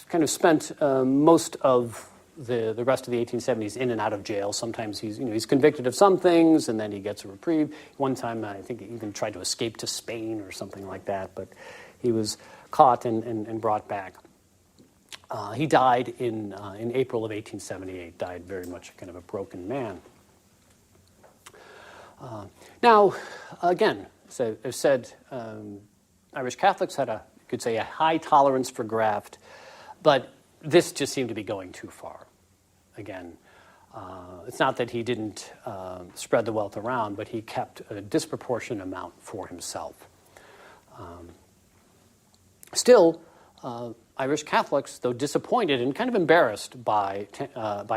kind of spent most of the rest of the 1870s in and out of jail. Sometimes he's convicted of some things, and then he gets a reprieve. One time, I think he even tried to escape to Spain or something like that, but he was caught and brought back. He died in April of 1878, died very much kind of a broken man. Now, again, so I've said Irish Catholics had you could say, a high tolerance for graft, but this just seemed to be going too far. Again, it's not that he didn't spread the wealth around, but he kept a disproportionate amount for himself. Still, Irish Catholics, though disappointed and kind of embarrassed by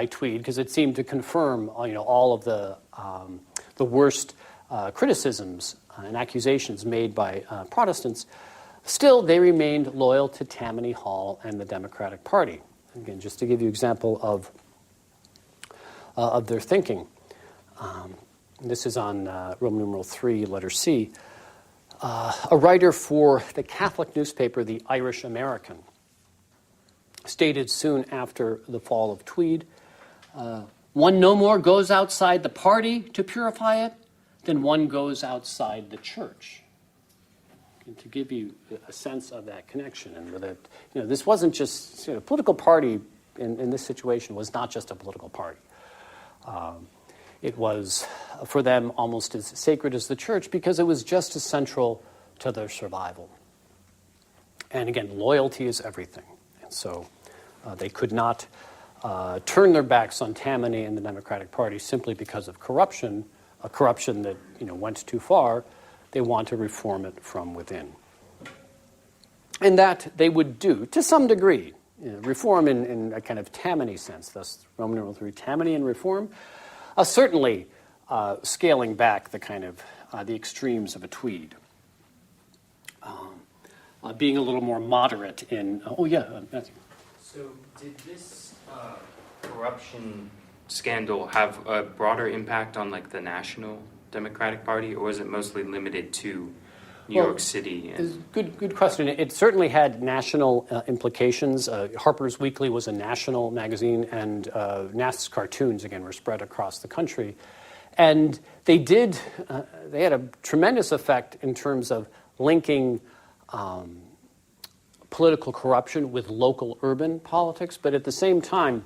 Tweed, because it seemed to confirm, all of the worst criticisms and accusations made by Protestants, still they remained loyal to Tammany Hall and the Democratic Party. Again, just to give you an example of their thinking. This is on Roman numeral 3, letter C. A writer for the Catholic newspaper, the Irish American, stated soon after the fall of Tweed, one no more goes outside the party to purify it than one goes outside the church. And to give you a sense of that connection, and that this wasn't just political party in this situation was not just a political party. It was for them almost as sacred as the church because it was just as central to their survival. And again, loyalty is everything. And so they could not turn their backs on Tammany and the Democratic Party simply because of corruption, a corruption that went too far. They want to reform it from within. And that they would do to some degree. Reform in a kind of Tammany sense, thus Roman numeral 3, Tammany and reform. Certainly scaling back the kind of the extremes of a Tweed. Being a little more moderate in, Matthew. So did this corruption scandal have a broader impact on the National Democratic Party, or was it mostly limited to New York City? Good question. It certainly had national implications. Harper's Weekly was a national magazine, and Nast's cartoons, again, were spread across the country. And they had a tremendous effect in terms of linking political corruption with local urban politics. But at the same time,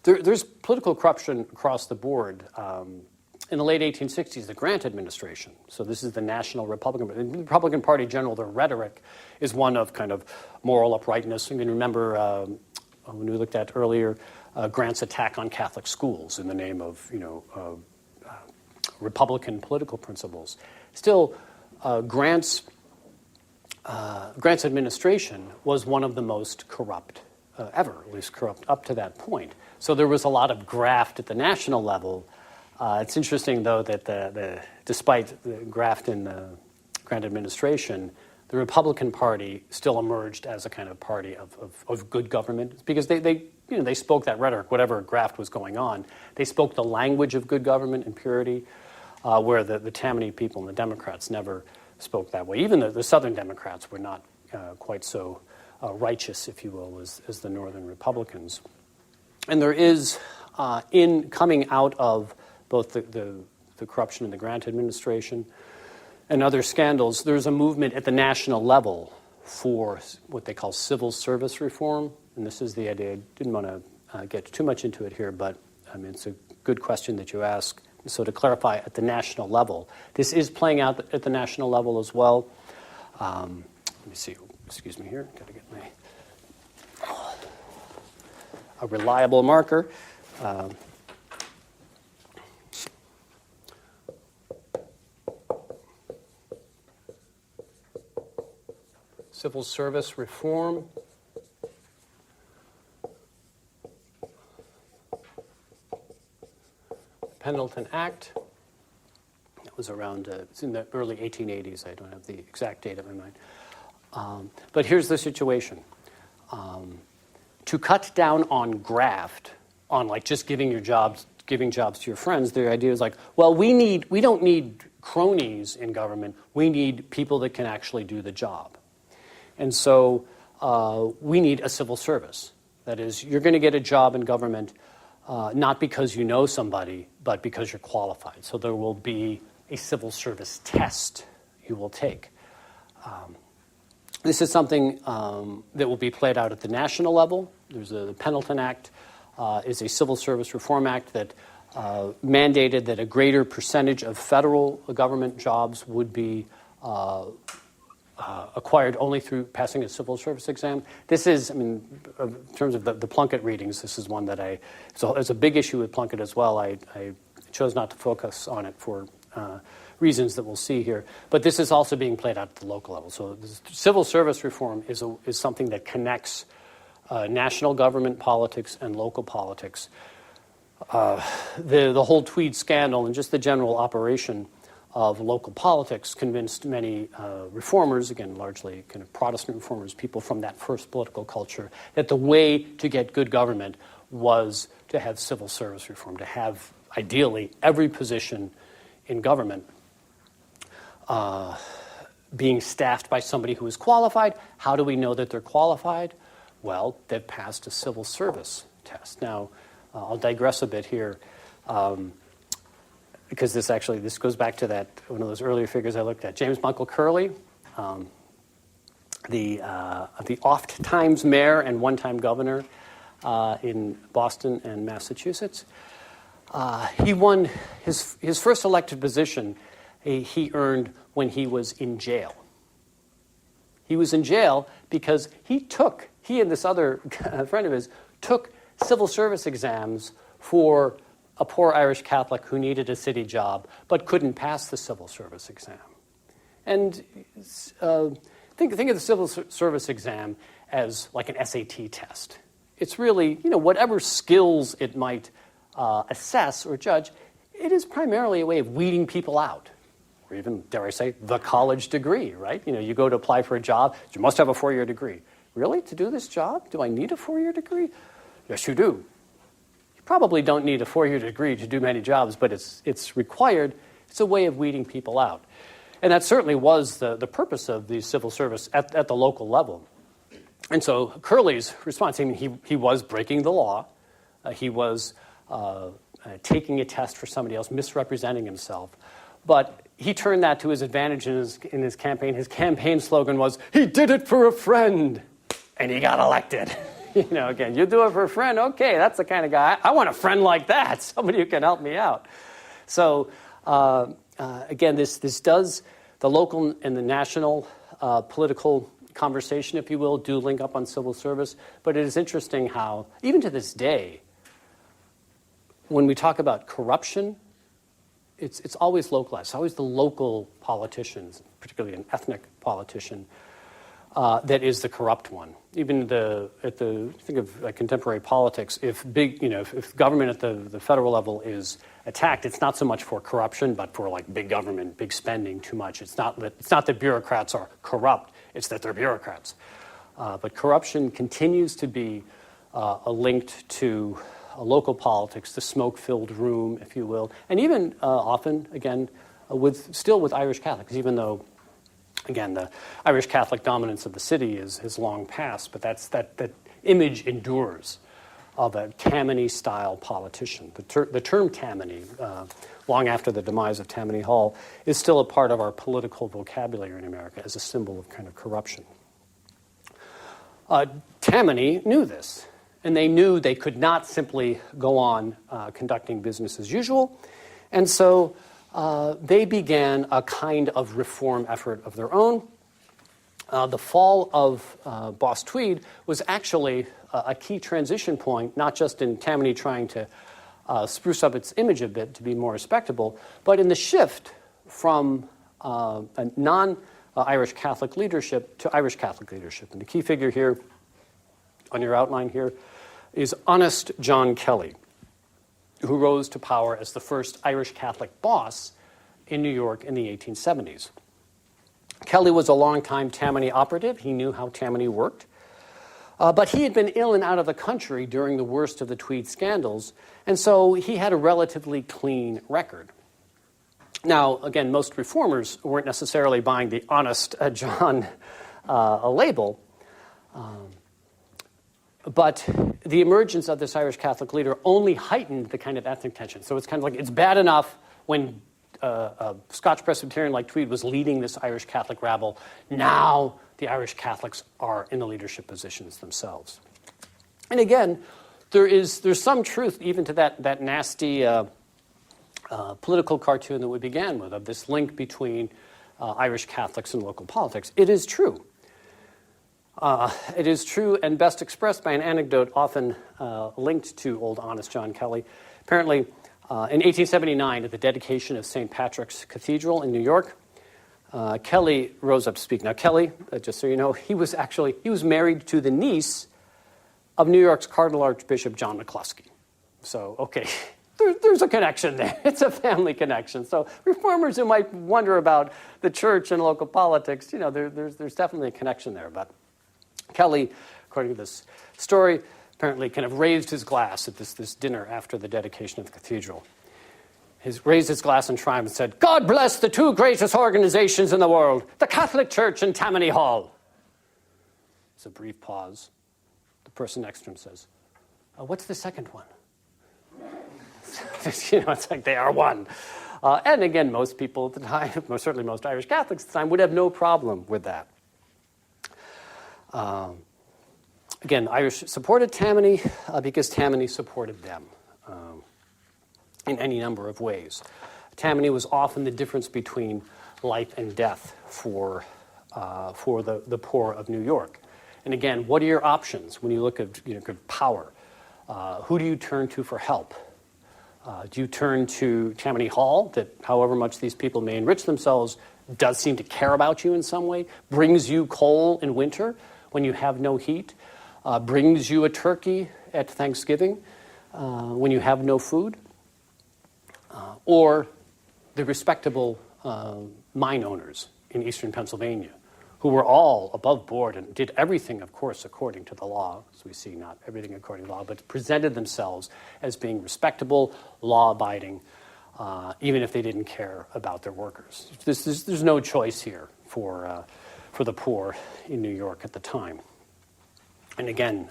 there's political corruption across the board. In the late 1860s, the Grant administration, so this is the National Republican Party general, their rhetoric is one of kind of moral uprightness. You can remember when we looked at earlier, Grant's attack on Catholic schools in the name of, Republican political principles. Still, Grant's administration was one of the most corrupt ever, at least corrupt up to that point. So there was a lot of graft at the national level. It's interesting, though, that despite the graft in the Grant administration, the Republican Party still emerged as a kind of party of good government because they spoke that rhetoric, whatever graft was going on. They spoke the language of good government and purity, where the Tammany people and the Democrats never spoke that way. Even the Southern Democrats were not quite so righteous, if you will, as the Northern Republicans. And there is, in coming out of both the corruption in the Grant administration and other scandals, there's a movement at the national level for what they call civil service reform. And this is the idea. I didn't want to get too much into it here, but it's a good question that you ask. So to clarify, at the national level, this is playing out at the national level as well. Let me see. Excuse me here. Got to get a reliable marker. Civil service reform. Pendleton Act. It was around, it's in the early 1880s. I don't have the exact date in my mind. But here's the situation. To cut down on graft, on just giving jobs to your friends, the idea is we don't need cronies in government. We need people that can actually do the job. And so we need a civil service. That is, you're going to get a job in government not because you know somebody, but because you're qualified. So there will be a civil service test you will take. This is something that will be played out at the national level. There's the Pendleton Act is a civil service reform act that mandated that a greater percentage of federal government jobs would be acquired only through passing a civil service exam. This is, in terms of the Plunkett readings, this is one that it's a big issue with Plunkett as well. I chose not to focus on it for reasons that we'll see here. But this is also being played out at the local level. So civil service reform is something that connects national government politics and local politics. The whole Tweed scandal and just the general operation of local politics convinced many reformers, again, largely kind of Protestant reformers, people from that first political culture, that the way to get good government was to have civil service reform, to have, ideally, every position in government being staffed by somebody who is qualified. How do we know that they're qualified? Well, they've passed a civil service test. Now, I'll digress a bit here, because this goes back to that one of those earlier figures I looked at, James Michael Curley, the oft-times mayor and one-time governor in Boston and Massachusetts. He won his first elected position. He earned when he was in jail. He was in jail because he and this other friend of his took civil service exams for a poor Irish Catholic who needed a city job but couldn't pass the civil service exam. And think of the civil service exam as like an SAT test. It's really, whatever skills it might assess or judge, it is primarily a way of weeding people out. Or even, dare I say, the college degree, right? You go to apply for a job, you must have a 4-year degree. Really? To do this job? Do I need a 4-year degree? Yes, you do. You probably don't need a 4-year degree to do many jobs, but it's required. It's a way of weeding people out. And that certainly was the purpose of the civil service at the local level. And so Curley's response, he was breaking the law. He was taking a test for somebody else, misrepresenting himself. But he turned that to his advantage in his campaign. His campaign slogan was, "He did it for a friend," and he got elected. Again, you do it for a friend, okay, that's the kind of guy. I want a friend like that, somebody who can help me out. So, again, this does, the local and the national political conversation, if you will, do link up on civil service. But it is interesting how, even to this day, when we talk about corruption, it's always localized. It's always the local politicians, particularly an ethnic politician, that is the corrupt one. Even think of contemporary politics. If government at the federal level is attacked, it's not so much for corruption, but for big government, big spending, too much. It's not that bureaucrats are corrupt. It's that they're bureaucrats. But corruption continues to be linked to local politics, the smoke-filled room, if you will, and even often, again, with Irish Catholics, even though, again, the Irish Catholic dominance of the city is long past, but that image endures of a Tammany-style politician. The term Tammany, long after the demise of Tammany Hall, is still a part of our political vocabulary in America as a symbol of kind of corruption. Tammany knew this. And they knew they could not simply go on conducting business as usual. And so they began a kind of reform effort of their own. The fall of Boss Tweed was actually a key transition point, not just in Tammany trying to spruce up its image a bit to be more respectable, but in the shift from a non-Irish Catholic leadership to Irish Catholic leadership. And the key figure here on your outline here is Honest John Kelly, who rose to power as the first Irish Catholic boss in New York in the 1870s. Kelly was a longtime Tammany operative. He knew how Tammany worked. But he had been ill and out of the country during the worst of the Tweed scandals, and so he had a relatively clean record. Now, again, most reformers weren't necessarily buying the Honest John label, but the emergence of this Irish Catholic leader only heightened the kind of ethnic tension. So it's kind of like it's bad enough when a Scotch Presbyterian like Tweed was leading this Irish Catholic rabble. Now the Irish Catholics are in the leadership positions themselves. And again, there's some truth even to that nasty political cartoon that we began with, of this link between Irish Catholics in local politics. It is true. It is true and best expressed by an anecdote often linked to old honest John Kelly. Apparently, in 1879, at the dedication of St. Patrick's Cathedral in New York, Kelly rose up to speak. Now, Kelly, just so you know, he was married to the niece of New York's Cardinal Archbishop John McCluskey. So, okay, there's a connection there. It's a family connection. So reformers who might wonder about the church and local politics, there's definitely a connection there. But Kelly, according to this story, apparently kind of raised his glass at this dinner after the dedication of the cathedral. He raised his glass in triumph and said, "God bless the two greatest organizations in the world, the Catholic Church and Tammany Hall." There's a brief pause. The person next to him says, "What's the second one?" It's like they are one. And again, most people at the time, certainly most Irish Catholics at the time, would have no problem with that. Again, Irish supported Tammany because Tammany supported them in any number of ways. Tammany was often the difference between life and death for the poor of New York. And again, what are your options when you look at power? Who do you turn to for help? Do you turn to Tammany Hall, that however much these people may enrich themselves, does seem to care about you in some way, brings you coal in winter when you have no heat, brings you a turkey at Thanksgiving when you have no food? Or the respectable mine owners in eastern Pennsylvania, who were all above board and did everything, of course, according to the law, as we see, not everything according to law, but presented themselves as being respectable, law-abiding, even if they didn't care about their workers. There's no choice here for the poor in New York at the time. And again,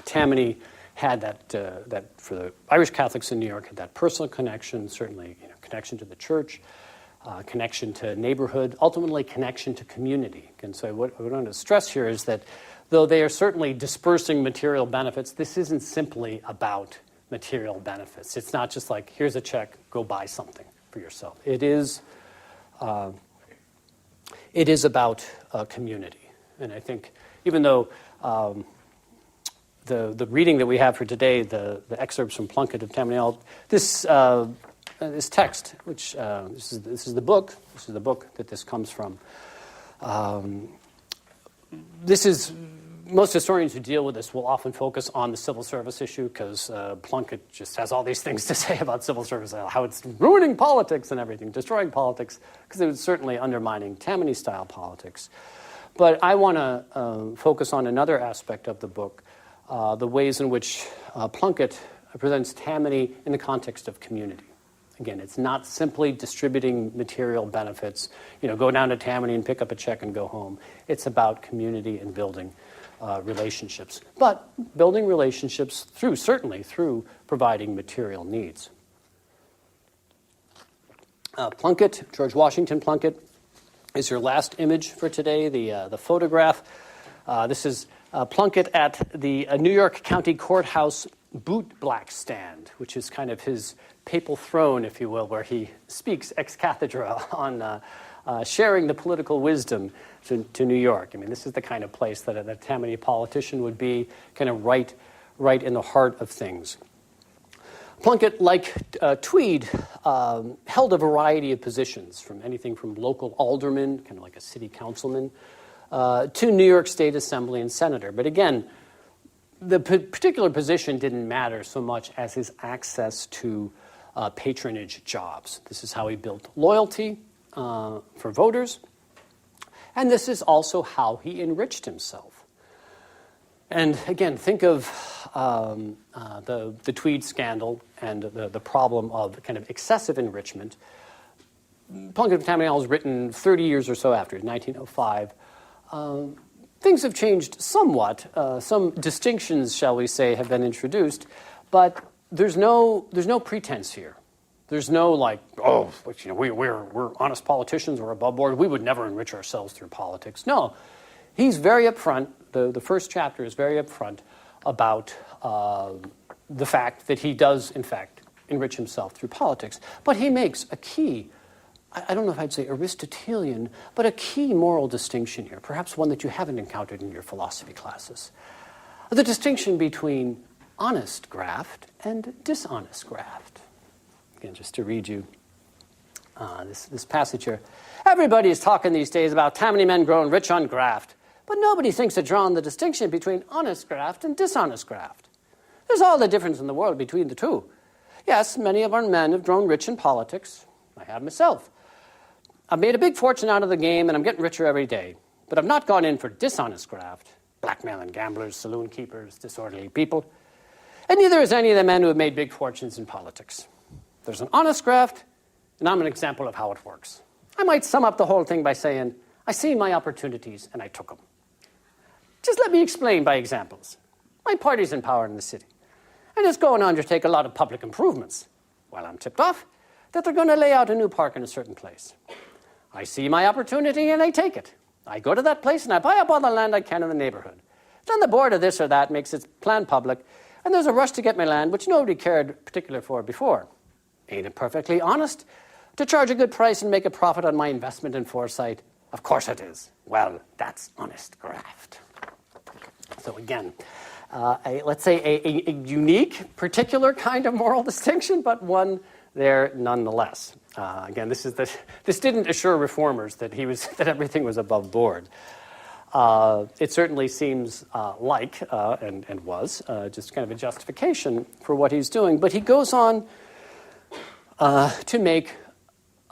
Tammany had that for the Irish Catholics in New York, had that personal connection, certainly connection to the church, connection to neighborhood, ultimately connection to community. And so what I want to stress here is that though they are certainly dispersing material benefits, this isn't simply about material benefits. It's not just like, here's a check, go buy something for yourself. It is about community. And I think even though the reading that we have for today, the excerpts from Plunkett of Tammany Hall, this text, which this is the book that this comes from. Most historians who deal with this will often focus on the civil service issue because Plunkett just has all these things to say about civil service, how it's ruining politics and everything, destroying politics, because it was certainly undermining Tammany-style politics. But I want to focus on another aspect of the book, the ways in which Plunkett presents Tammany in the context of community. Again, it's not simply distributing material benefits, go down to Tammany and pick up a check and go home. It's about community and building relationships. But building relationships certainly through providing material needs. Plunkett, George Washington Plunkett, is your last image for today, the photograph. This is Plunkett at the New York County Courthouse boot black stand, which is kind of his papal throne, if you will, where he speaks ex cathedra on sharing the political wisdom to New York. I mean, this is the kind of place that a Tammany politician would be, kind of right in the heart of things. Plunkett, like Tweed, held a variety of positions, from anything from local alderman, kind of like a city councilman, to New York State Assembly and senator. But again, the particular position didn't matter so much as his access to patronage jobs. This is how he built loyalty for voters, and this is also how he enriched himself. And again, think of the Tweed scandal and the problem of kind of excessive enrichment. Plunkett of Tammany Hall was written 30 years or so after, 1905. Things have changed somewhat. Some distinctions, shall we say, have been introduced, but there's no pretense here. There's no we're honest politicians, we're above board, we would never enrich ourselves through politics. No, he's very upfront. The first chapter is very upfront about the fact that he does, in fact, enrich himself through politics. But he makes a key I don't know if I'd say Aristotelian, but a key moral distinction here, perhaps one that you haven't encountered in your philosophy classes. The distinction between honest graft and dishonest graft. Again, just to read you this passage here. Everybody is talking these days about Tammany men growing rich on graft, but nobody thinks of drawing the distinction between honest graft and dishonest graft. There's all the difference in the world between the two. Yes, many of our men have grown rich in politics. I have myself. I've made a big fortune out of the game, and I'm getting richer every day. But I've not gone in for dishonest graft, blackmailing gamblers, saloon keepers, disorderly people. And neither is any of the men who have made big fortunes in politics. There's an honest graft, and I'm an example of how it works. I might sum up the whole thing by saying, I seen my opportunities, and I took them. Just let me explain by examples. My party's in power in the city, and it's going to undertake a lot of public improvements. Well, I'm tipped off that they're going to lay out a new park in a certain place. I see my opportunity and I take it. I go to that place and I buy up all the land I can in the neighborhood. Then the board of this or that makes its plan public, and there's a rush to get my land, which nobody cared particularly for before. Ain't it perfectly honest to charge a good price and make a profit on my investment in foresight? Of course it is. Well, that's honest graft. So again, let's say a unique, particular kind of moral distinction, but one there nonetheless. Again, this didn't assure reformers that everything was above board. It certainly seems and was just kind of a justification for what he's doing. But he goes on to make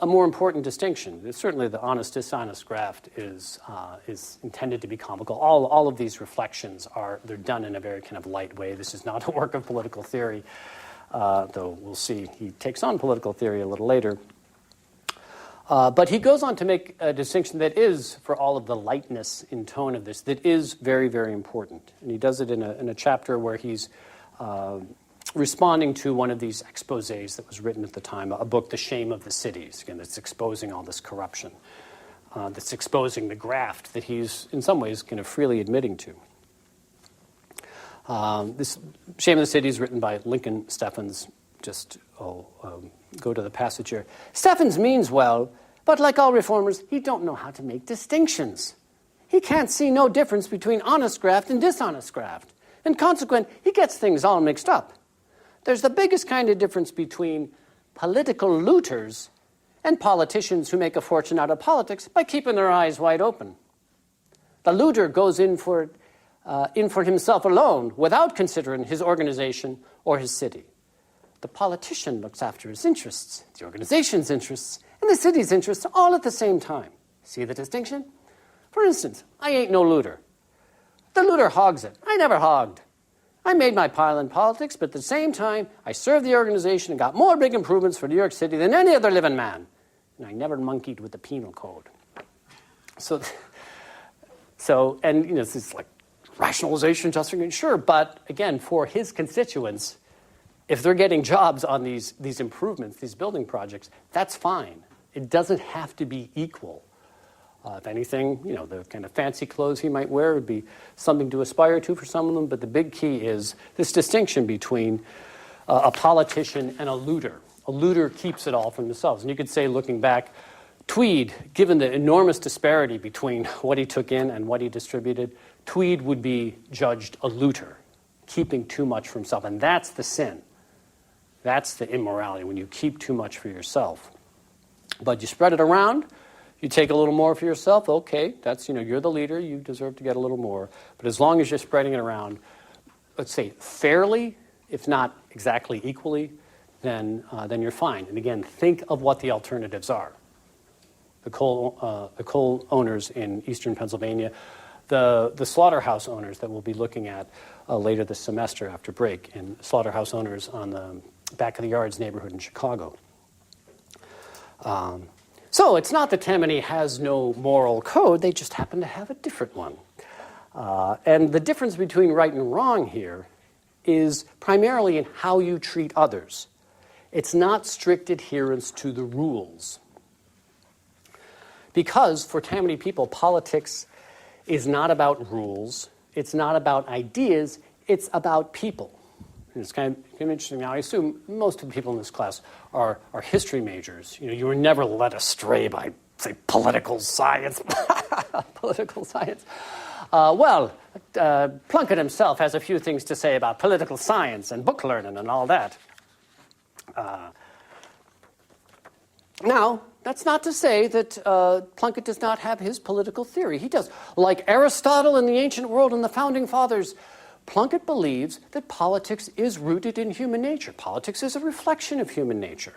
a more important distinction. Certainly the honest, dishonest graft is intended to be comical. All of these reflections they're done in a very kind of light way. This is not a work of political theory, though we'll see he takes on political theory a little later. But he goes on to make a distinction that is, for all of the lightness in tone of this, that is very, very important. And he does it in a chapter where he's responding to one of these exposés that was written at the time, a book, The Shame of the Cities, again, that's exposing all this corruption, that's exposing the graft that he's, in some ways, kind of freely admitting to. This Shame of the Cities, written by Lincoln Steffens, go to the passage here. Steffens means well, but like all reformers, he don't know how to make distinctions. He can't see no difference between honest graft and dishonest graft. And consequent, he gets things all mixed up. There's the biggest kind of difference between political looters and politicians who make a fortune out of politics by keeping their eyes wide open. The looter goes in for himself alone without considering his organization or his city. The politician looks after his interests, the organization's interests, and the city's interests all at the same time. See the distinction? For instance, I ain't no looter. The looter hogs it. I never hogged. I made my pile in politics, but at the same time, I served the organization and got more big improvements for New York City than any other living man. And I never monkeyed with the penal code. So this is like rationalization, justification, sure, but again, for his constituents, if they're getting jobs on these improvements, these building projects, that's fine. It doesn't have to be equal. If anything, the kind of fancy clothes he might wear would be something to aspire to for some of them, but the big key is this distinction between a politician and a looter. A looter keeps it all for themselves. And you could say, looking back, Tweed, given the enormous disparity between what he took in and what he distributed, Tweed would be judged a looter, keeping too much for himself. And that's the sin. That's the immorality, when you keep too much for yourself. But you spread it around, you take a little more for yourself, okay, that's, you're the leader, you deserve to get a little more. But as long as you're spreading it around, let's say fairly, if not exactly equally, then you're fine. And again, think of what the alternatives are. The coal owners in eastern Pennsylvania, the slaughterhouse owners that we'll be looking at later this semester after break, and slaughterhouse owners on the back of the yards neighborhood in Chicago. So it's not that Tammany has no moral code, they just happen to have a different one. And the difference between right and wrong here is primarily in how you treat others. It's not strict adherence to the rules. Because for Tammany people, politics is not about rules, it's not about ideas, it's about people. it's kind of interesting. Now, I assume most of the people in this class are history majors. You were never led astray by, say, political science. Political science. Plunkett himself has a few things to say about political science and book learning and all that. Now, that's not to say that Plunkett does not have his political theory. He does. Like Aristotle in the ancient world and the founding fathers, Plunkett believes that politics is rooted in human nature. Politics is a reflection of human nature.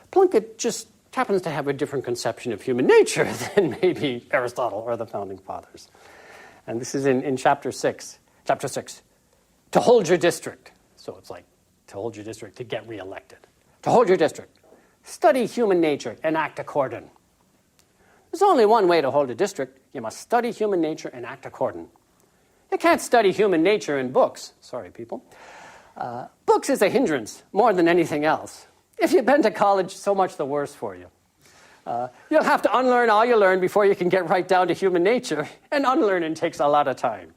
Plunkett just happens to have a different conception of human nature than maybe Aristotle or the founding fathers. And this is in chapter 6. Chapter 6. To hold your district. So it's like to hold your district to get reelected. To hold your district. Study human nature and act according. There's only one way to hold a district. You must study human nature and act according. You can't study human nature in books. Sorry, people. Books is a hindrance more than anything else. If you've been to college, so much the worse for you. You'll have to unlearn all you learned before you can get right down to human nature, and unlearning takes a lot of time.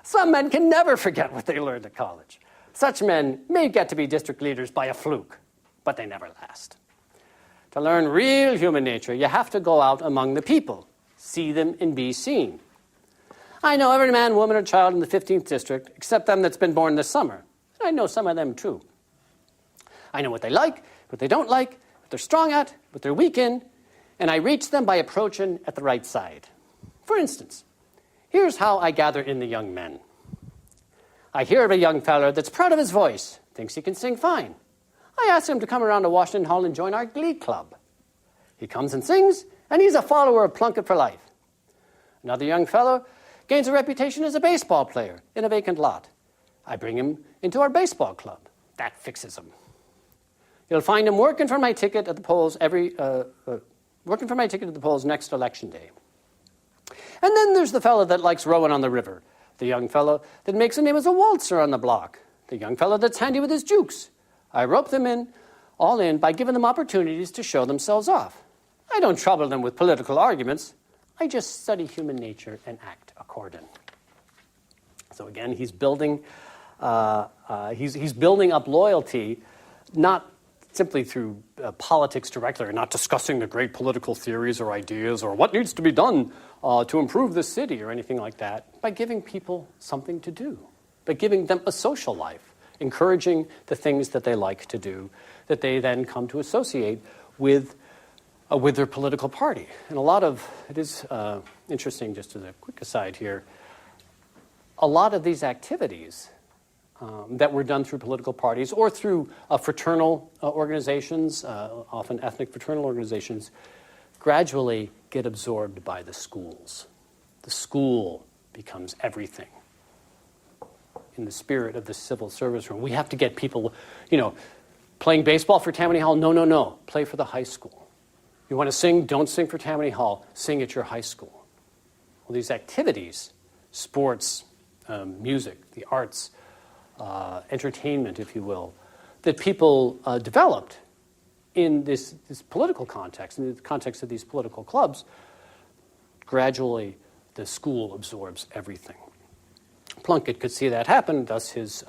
Some men can never forget what they learned at college. Such men may get to be district leaders by a fluke, but they never last. To learn real human nature, you have to go out among the people, see them and be seen. I know every man, woman, or child in the 15th district, except them that's been born this summer. I know some of them, too. I know what they like, what they don't like, what they're strong at, what they're weak in, and I reach them by approaching at the right side. For instance, here's how I gather in the young men. I hear of a young feller that's proud of his voice, thinks he can sing fine. I ask him to come around to Washington Hall and join our glee club. He comes and sings, and he's a follower of Plunkett for life. Another young fellow gains a reputation as a baseball player in a vacant lot. I bring him into our baseball club. That fixes him. You'll find him working for my ticket at the polls next election day. And then there's the fellow that likes rowing on the river, the young fellow that makes a name as a waltzer on the block, the young fellow that's handy with his jukes. I rope them all in by giving them opportunities to show themselves off. I don't trouble them with political arguments. I just study human nature and act according. So again, he's building up loyalty, not simply through politics directly, or not discussing the great political theories or ideas or what needs to be done to improve the city or anything like that, by giving people something to do, by giving them a social life, encouraging the things that they like to do, that they then come to associate with their political party. And it is interesting, just as a quick aside here, a lot of these activities that were done through political parties or through fraternal organizations, often ethnic fraternal organizations, gradually get absorbed by the schools. The school becomes everything. In the spirit of the civil service room, we have to get people, playing baseball for Tammany Hall? No. Play for the high school. You want to sing? Don't sing for Tammany Hall. Sing at your high school. Well, these activities, sports, music, the arts, entertainment, if you will, that people developed in this political context, in the context of these political clubs, gradually the school absorbs everything. Plunkett could see that happen, thus his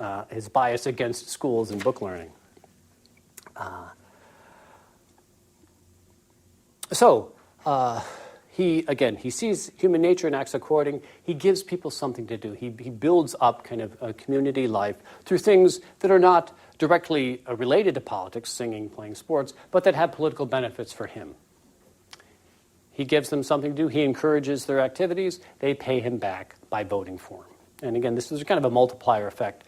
bias against schools and book learning. He sees human nature and acts according. He gives people something to do. He builds up kind of a community life through things that are not directly related to politics, singing, playing sports, but that have political benefits for him. He gives them something to do. He encourages their activities. They pay him back by voting for him. And again, this is kind of a multiplier effect.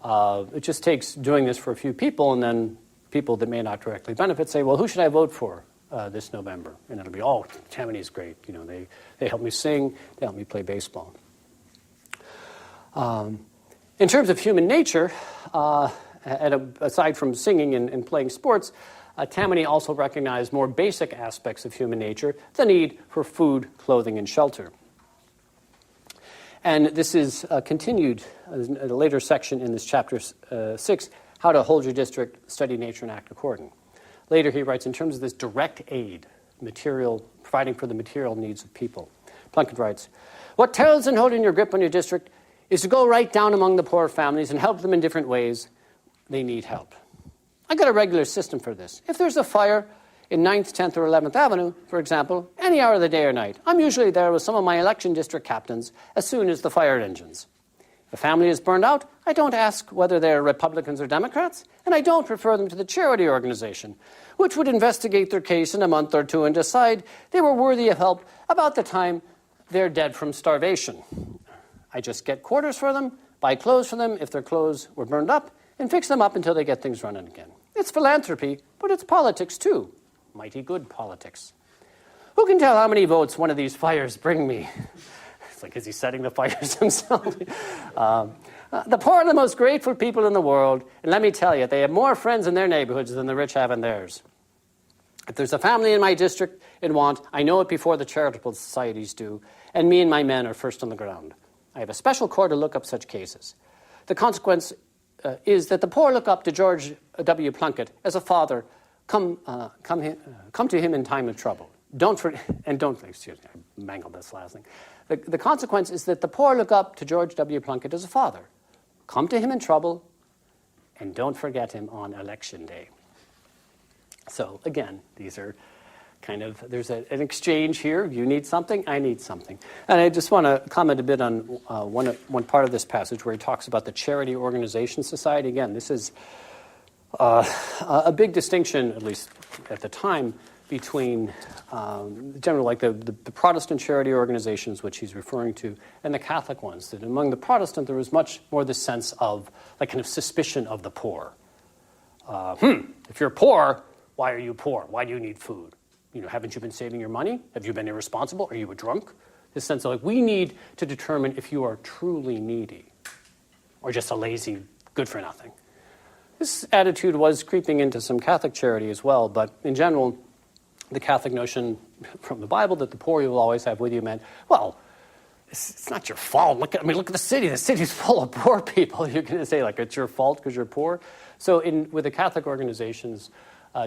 It just takes doing this for a few people, and then people that may not directly benefit say, well, who should I vote for this November? And it'll be, Tammany's great. They help me sing. They help me play baseball. In terms of human nature, aside from singing and playing sports, Tammany also recognized more basic aspects of human nature, the need for food, clothing, and shelter. And this is continued in a later section in this chapter 6, how to hold your district, study nature, and act according. Later he writes, in terms of this direct aid, providing for the material needs of people. Plunkett writes, what tells in holding your grip on your district is to go right down among the poor families and help them in different ways, they need help. I got a regular system for this. If there's a fire in 9th, 10th, or 11th Avenue, for example, any hour of the day or night, I'm usually there with some of my election district captains as soon as the fire engines. If a family is burned out, I don't ask whether they're Republicans or Democrats, and I don't refer them to the charity organization, which would investigate their case in a month or two and decide they were worthy of help about the time they're dead from starvation. I just get quarters for them, buy clothes for them if their clothes were burned up, and fix them up until they get things running again. It's philanthropy, but it's politics too. Mighty good politics. Who can tell how many votes one of these fires bring me? It's like, is he setting the fires himself? The poor are the most grateful people in the world, and let me tell you, they have more friends in their neighborhoods than the rich have in theirs. If there's a family in my district in want, I know it before the charitable societies do, and me and my men are first on the ground. I have a special corps to look up such cases. The consequence is that the poor look up to George W. Plunkett as a father. Come to him in time of trouble. Excuse me, I mangled this last thing. The consequence is that the poor look up to George W. Plunkett as a father. Come to him in trouble, and don't forget him on election day. So again, these are kind of, there's an exchange here. You need something, I need something. And I just want to comment a bit on one part of this passage where he talks about the Charity Organization Society. Again, this is a big distinction, at least at the time, between generally like the Protestant charity organizations, which he's referring to, and the Catholic ones. That among the Protestant, there was much more this sense of like kind of suspicion of the poor. If you're poor, why are you poor? Why do you need food? You know, haven't you been saving your money? Have you been irresponsible? Are you a drunk? This sense of like, we need to determine if you are truly needy or just a lazy good-for-nothing. This attitude was creeping into some Catholic charity as well, but in general, the Catholic notion from the Bible that the poor you will always have with you meant, well, it's not your fault. Look at the city. The city's full of poor people. You're going to say, like, it's your fault because you're poor? So with the Catholic organizations,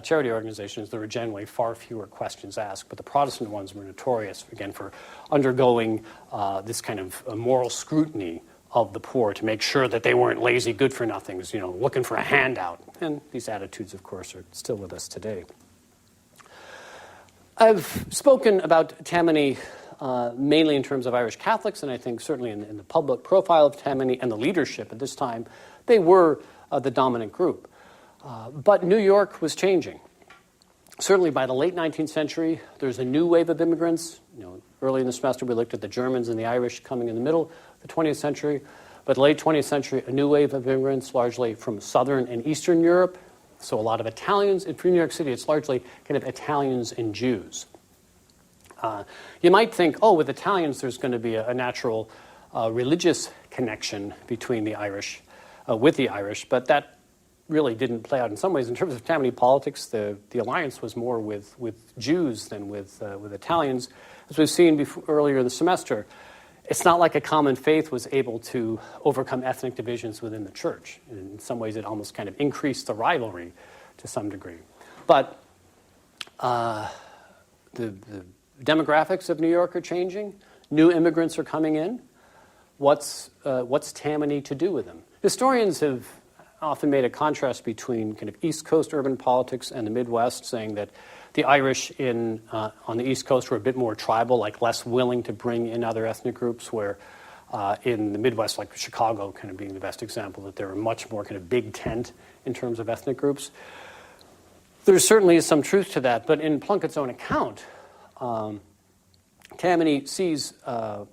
charity organizations, there were generally far fewer questions asked, but the Protestant ones were notorious, again, for undergoing this kind of moral scrutiny of the poor to make sure that they weren't lazy good-for-nothings, looking for a handout. And these attitudes, of course, are still with us today. I've spoken about Tammany mainly in terms of Irish Catholics, and I think certainly in the public profile of Tammany and the leadership at this time, they were the dominant group. But New York was changing. Certainly by the late 19th century, there's a new wave of immigrants. Early in the semester, we looked at the Germans and the Irish coming in the middle of the 20th century. But late 20th century, a new wave of immigrants, largely from Southern and Eastern Europe. So a lot of Italians. In New York City, it's largely kind of Italians and Jews. You might think, with Italians, there's going to be a natural religious connection between the Irish, with the Irish, but that really didn't play out in some ways. In terms of Tammany politics, the alliance was more with Jews than with Italians. As we've seen earlier in the semester, it's not like a common faith was able to overcome ethnic divisions within the church. In some ways, it almost kind of increased the rivalry to some degree. But the demographics of New York are changing. New immigrants are coming in. What's Tammany to do with them? Historians have often made a contrast between kind of East Coast urban politics and the Midwest, saying that the Irish on the East Coast were a bit more tribal, like less willing to bring in other ethnic groups, where in the Midwest, like Chicago kind of being the best example, that there were much more kind of big tent in terms of ethnic groups. There certainly is some truth to that, but in Plunkett's own account, Tammany sees the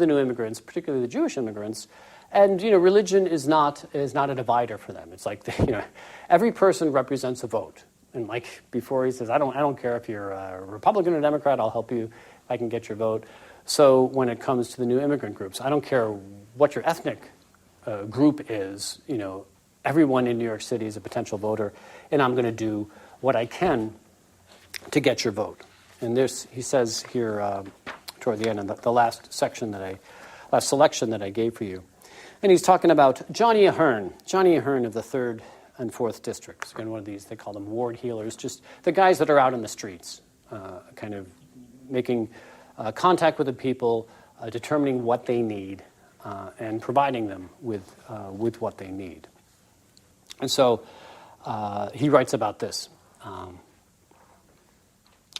new immigrants, particularly the Jewish immigrants, and religion is not a divider for them. It's like every person represents a vote. And like before, he says, I don't care if you're a Republican or Democrat, I'll help you if I can get your vote. So when it comes to the new immigrant groups, I don't care what your ethnic group is, everyone in New York City is a potential voter, and I'm going to do what I can to get your vote. And he says here toward the end, of the last selection that I gave for you. And he's talking about Johnny Ahern of the 3rd and 4th districts. Again, one of these, they call them ward healers, just the guys that are out in the streets, kind of making contact with the people, determining what they need, and providing them with what they need. And so he writes about this.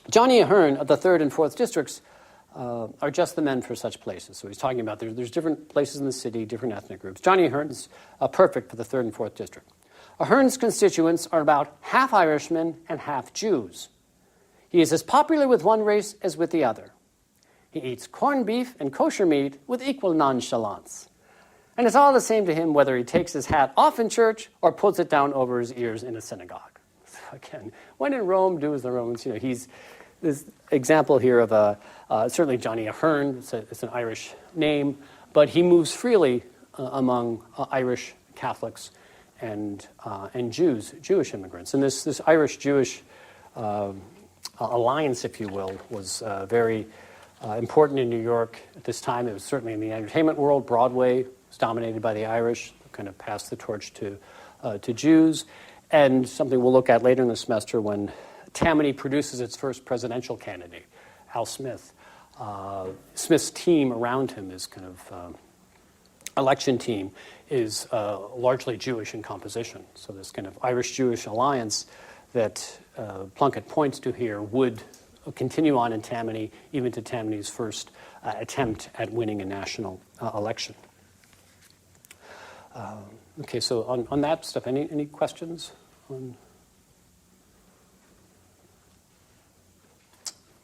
Johnny Ahern of the 3rd and 4th districts are just the men for such places. So he's talking about there's different places in the city, different ethnic groups. Johnny Ahern is perfect for the 3rd and 4th district. Ahern's constituents are about half Irishmen and half Jews. He is as popular with one race as with the other. He eats corned beef and kosher meat with equal nonchalance. And it's all the same to him whether he takes his hat off in church or puts it down over his ears in a synagogue. So again, when in Rome, do as the Romans. He's this example here of certainly Johnny Ahern. It's an Irish name, but he moves freely among Irish Catholics and Jews, Jewish immigrants. And this Irish-Jewish alliance, if you will, was very important in New York at this time. It was certainly in the entertainment world. Broadway was dominated by the Irish, kind of passed the torch to Jews. And something we'll look at later in the semester when Tammany produces its first presidential candidate, Al Smith. Smith's team around him, his kind of election team, is largely Jewish in composition. So this kind of Irish-Jewish alliance that Plunkett points to here would continue on in Tammany, even to Tammany's first attempt at winning a national election. Okay, so on that stuff, any questions?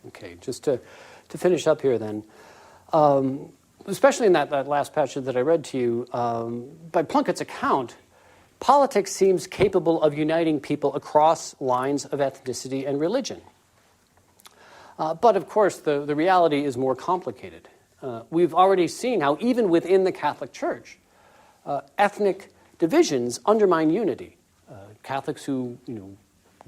Okay, just to finish up here then, especially in that last passage that I read to you, by Plunkett's account, politics seems capable of uniting people across lines of ethnicity and religion. But of course, the reality is more complicated. We've already seen how even within the Catholic Church, ethnic divisions undermine unity. Catholics who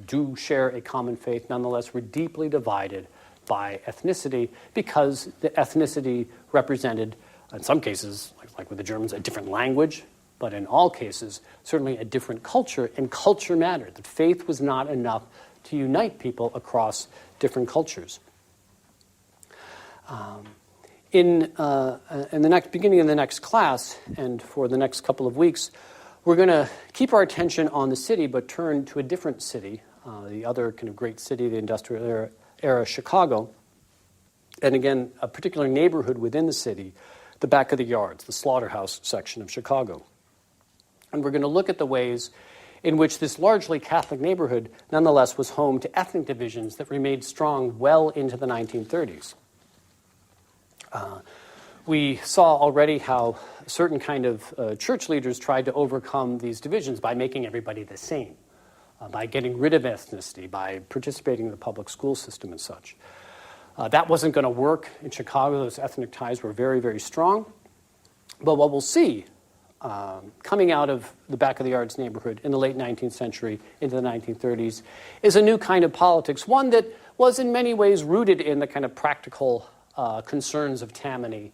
do share a common faith nonetheless were deeply divided by ethnicity because the ethnicity represented, in some cases, like with the Germans, a different language, but in all cases, certainly a different culture, and culture mattered. That faith was not enough to unite people across different cultures. In the beginning of the next class, and for the next couple of weeks, we're going to keep our attention on the city, but turn to a different city, the other kind of great city, the industrial era, Chicago. And again, a particular neighborhood within the city, the back of the yards, the slaughterhouse section of Chicago. And we're going to look at the ways in which this largely Catholic neighborhood nonetheless was home to ethnic divisions that remained strong well into the 1930s. We saw already how certain kind of church leaders tried to overcome these divisions by making everybody the same, by getting rid of ethnicity, by participating in the public school system and such. That wasn't going to work in Chicago. Those ethnic ties were very, very strong. But what we'll see coming out of the back of the yards neighborhood in the late 19th century into the 1930s is a new kind of politics, one that was in many ways rooted in the kind of practical concerns of Tammany,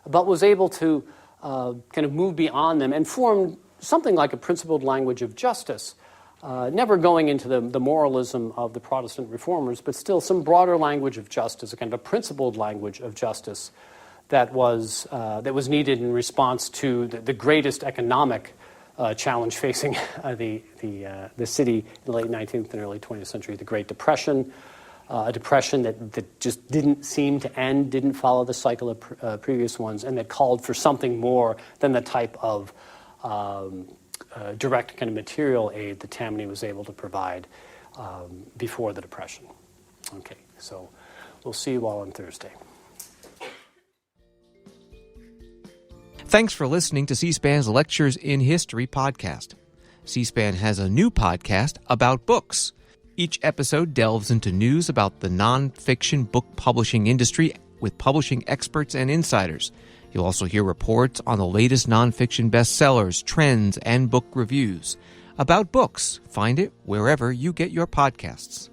but was able to kind of move beyond them and form something like a principled language of justice, never going into the moralism of the Protestant reformers, but still some broader language of justice, a kind of a principled language of justice that was needed in response to the greatest economic challenge facing the city in the late 19th and early 20th century, the Great Depression, a depression that just didn't seem to end, didn't follow the cycle of previous ones, and that called for something more than the type of direct kind of material aid that Tammany was able to provide before the Depression. Okay, so we'll see you all on Thursday. Thanks for listening to C-SPAN's Lectures in History podcast. C-SPAN has a new podcast about books. Each episode delves into news about the nonfiction book publishing industry with publishing experts and insiders. You'll also hear reports on the latest nonfiction bestsellers, trends, and book reviews. About books, find it wherever you get your podcasts.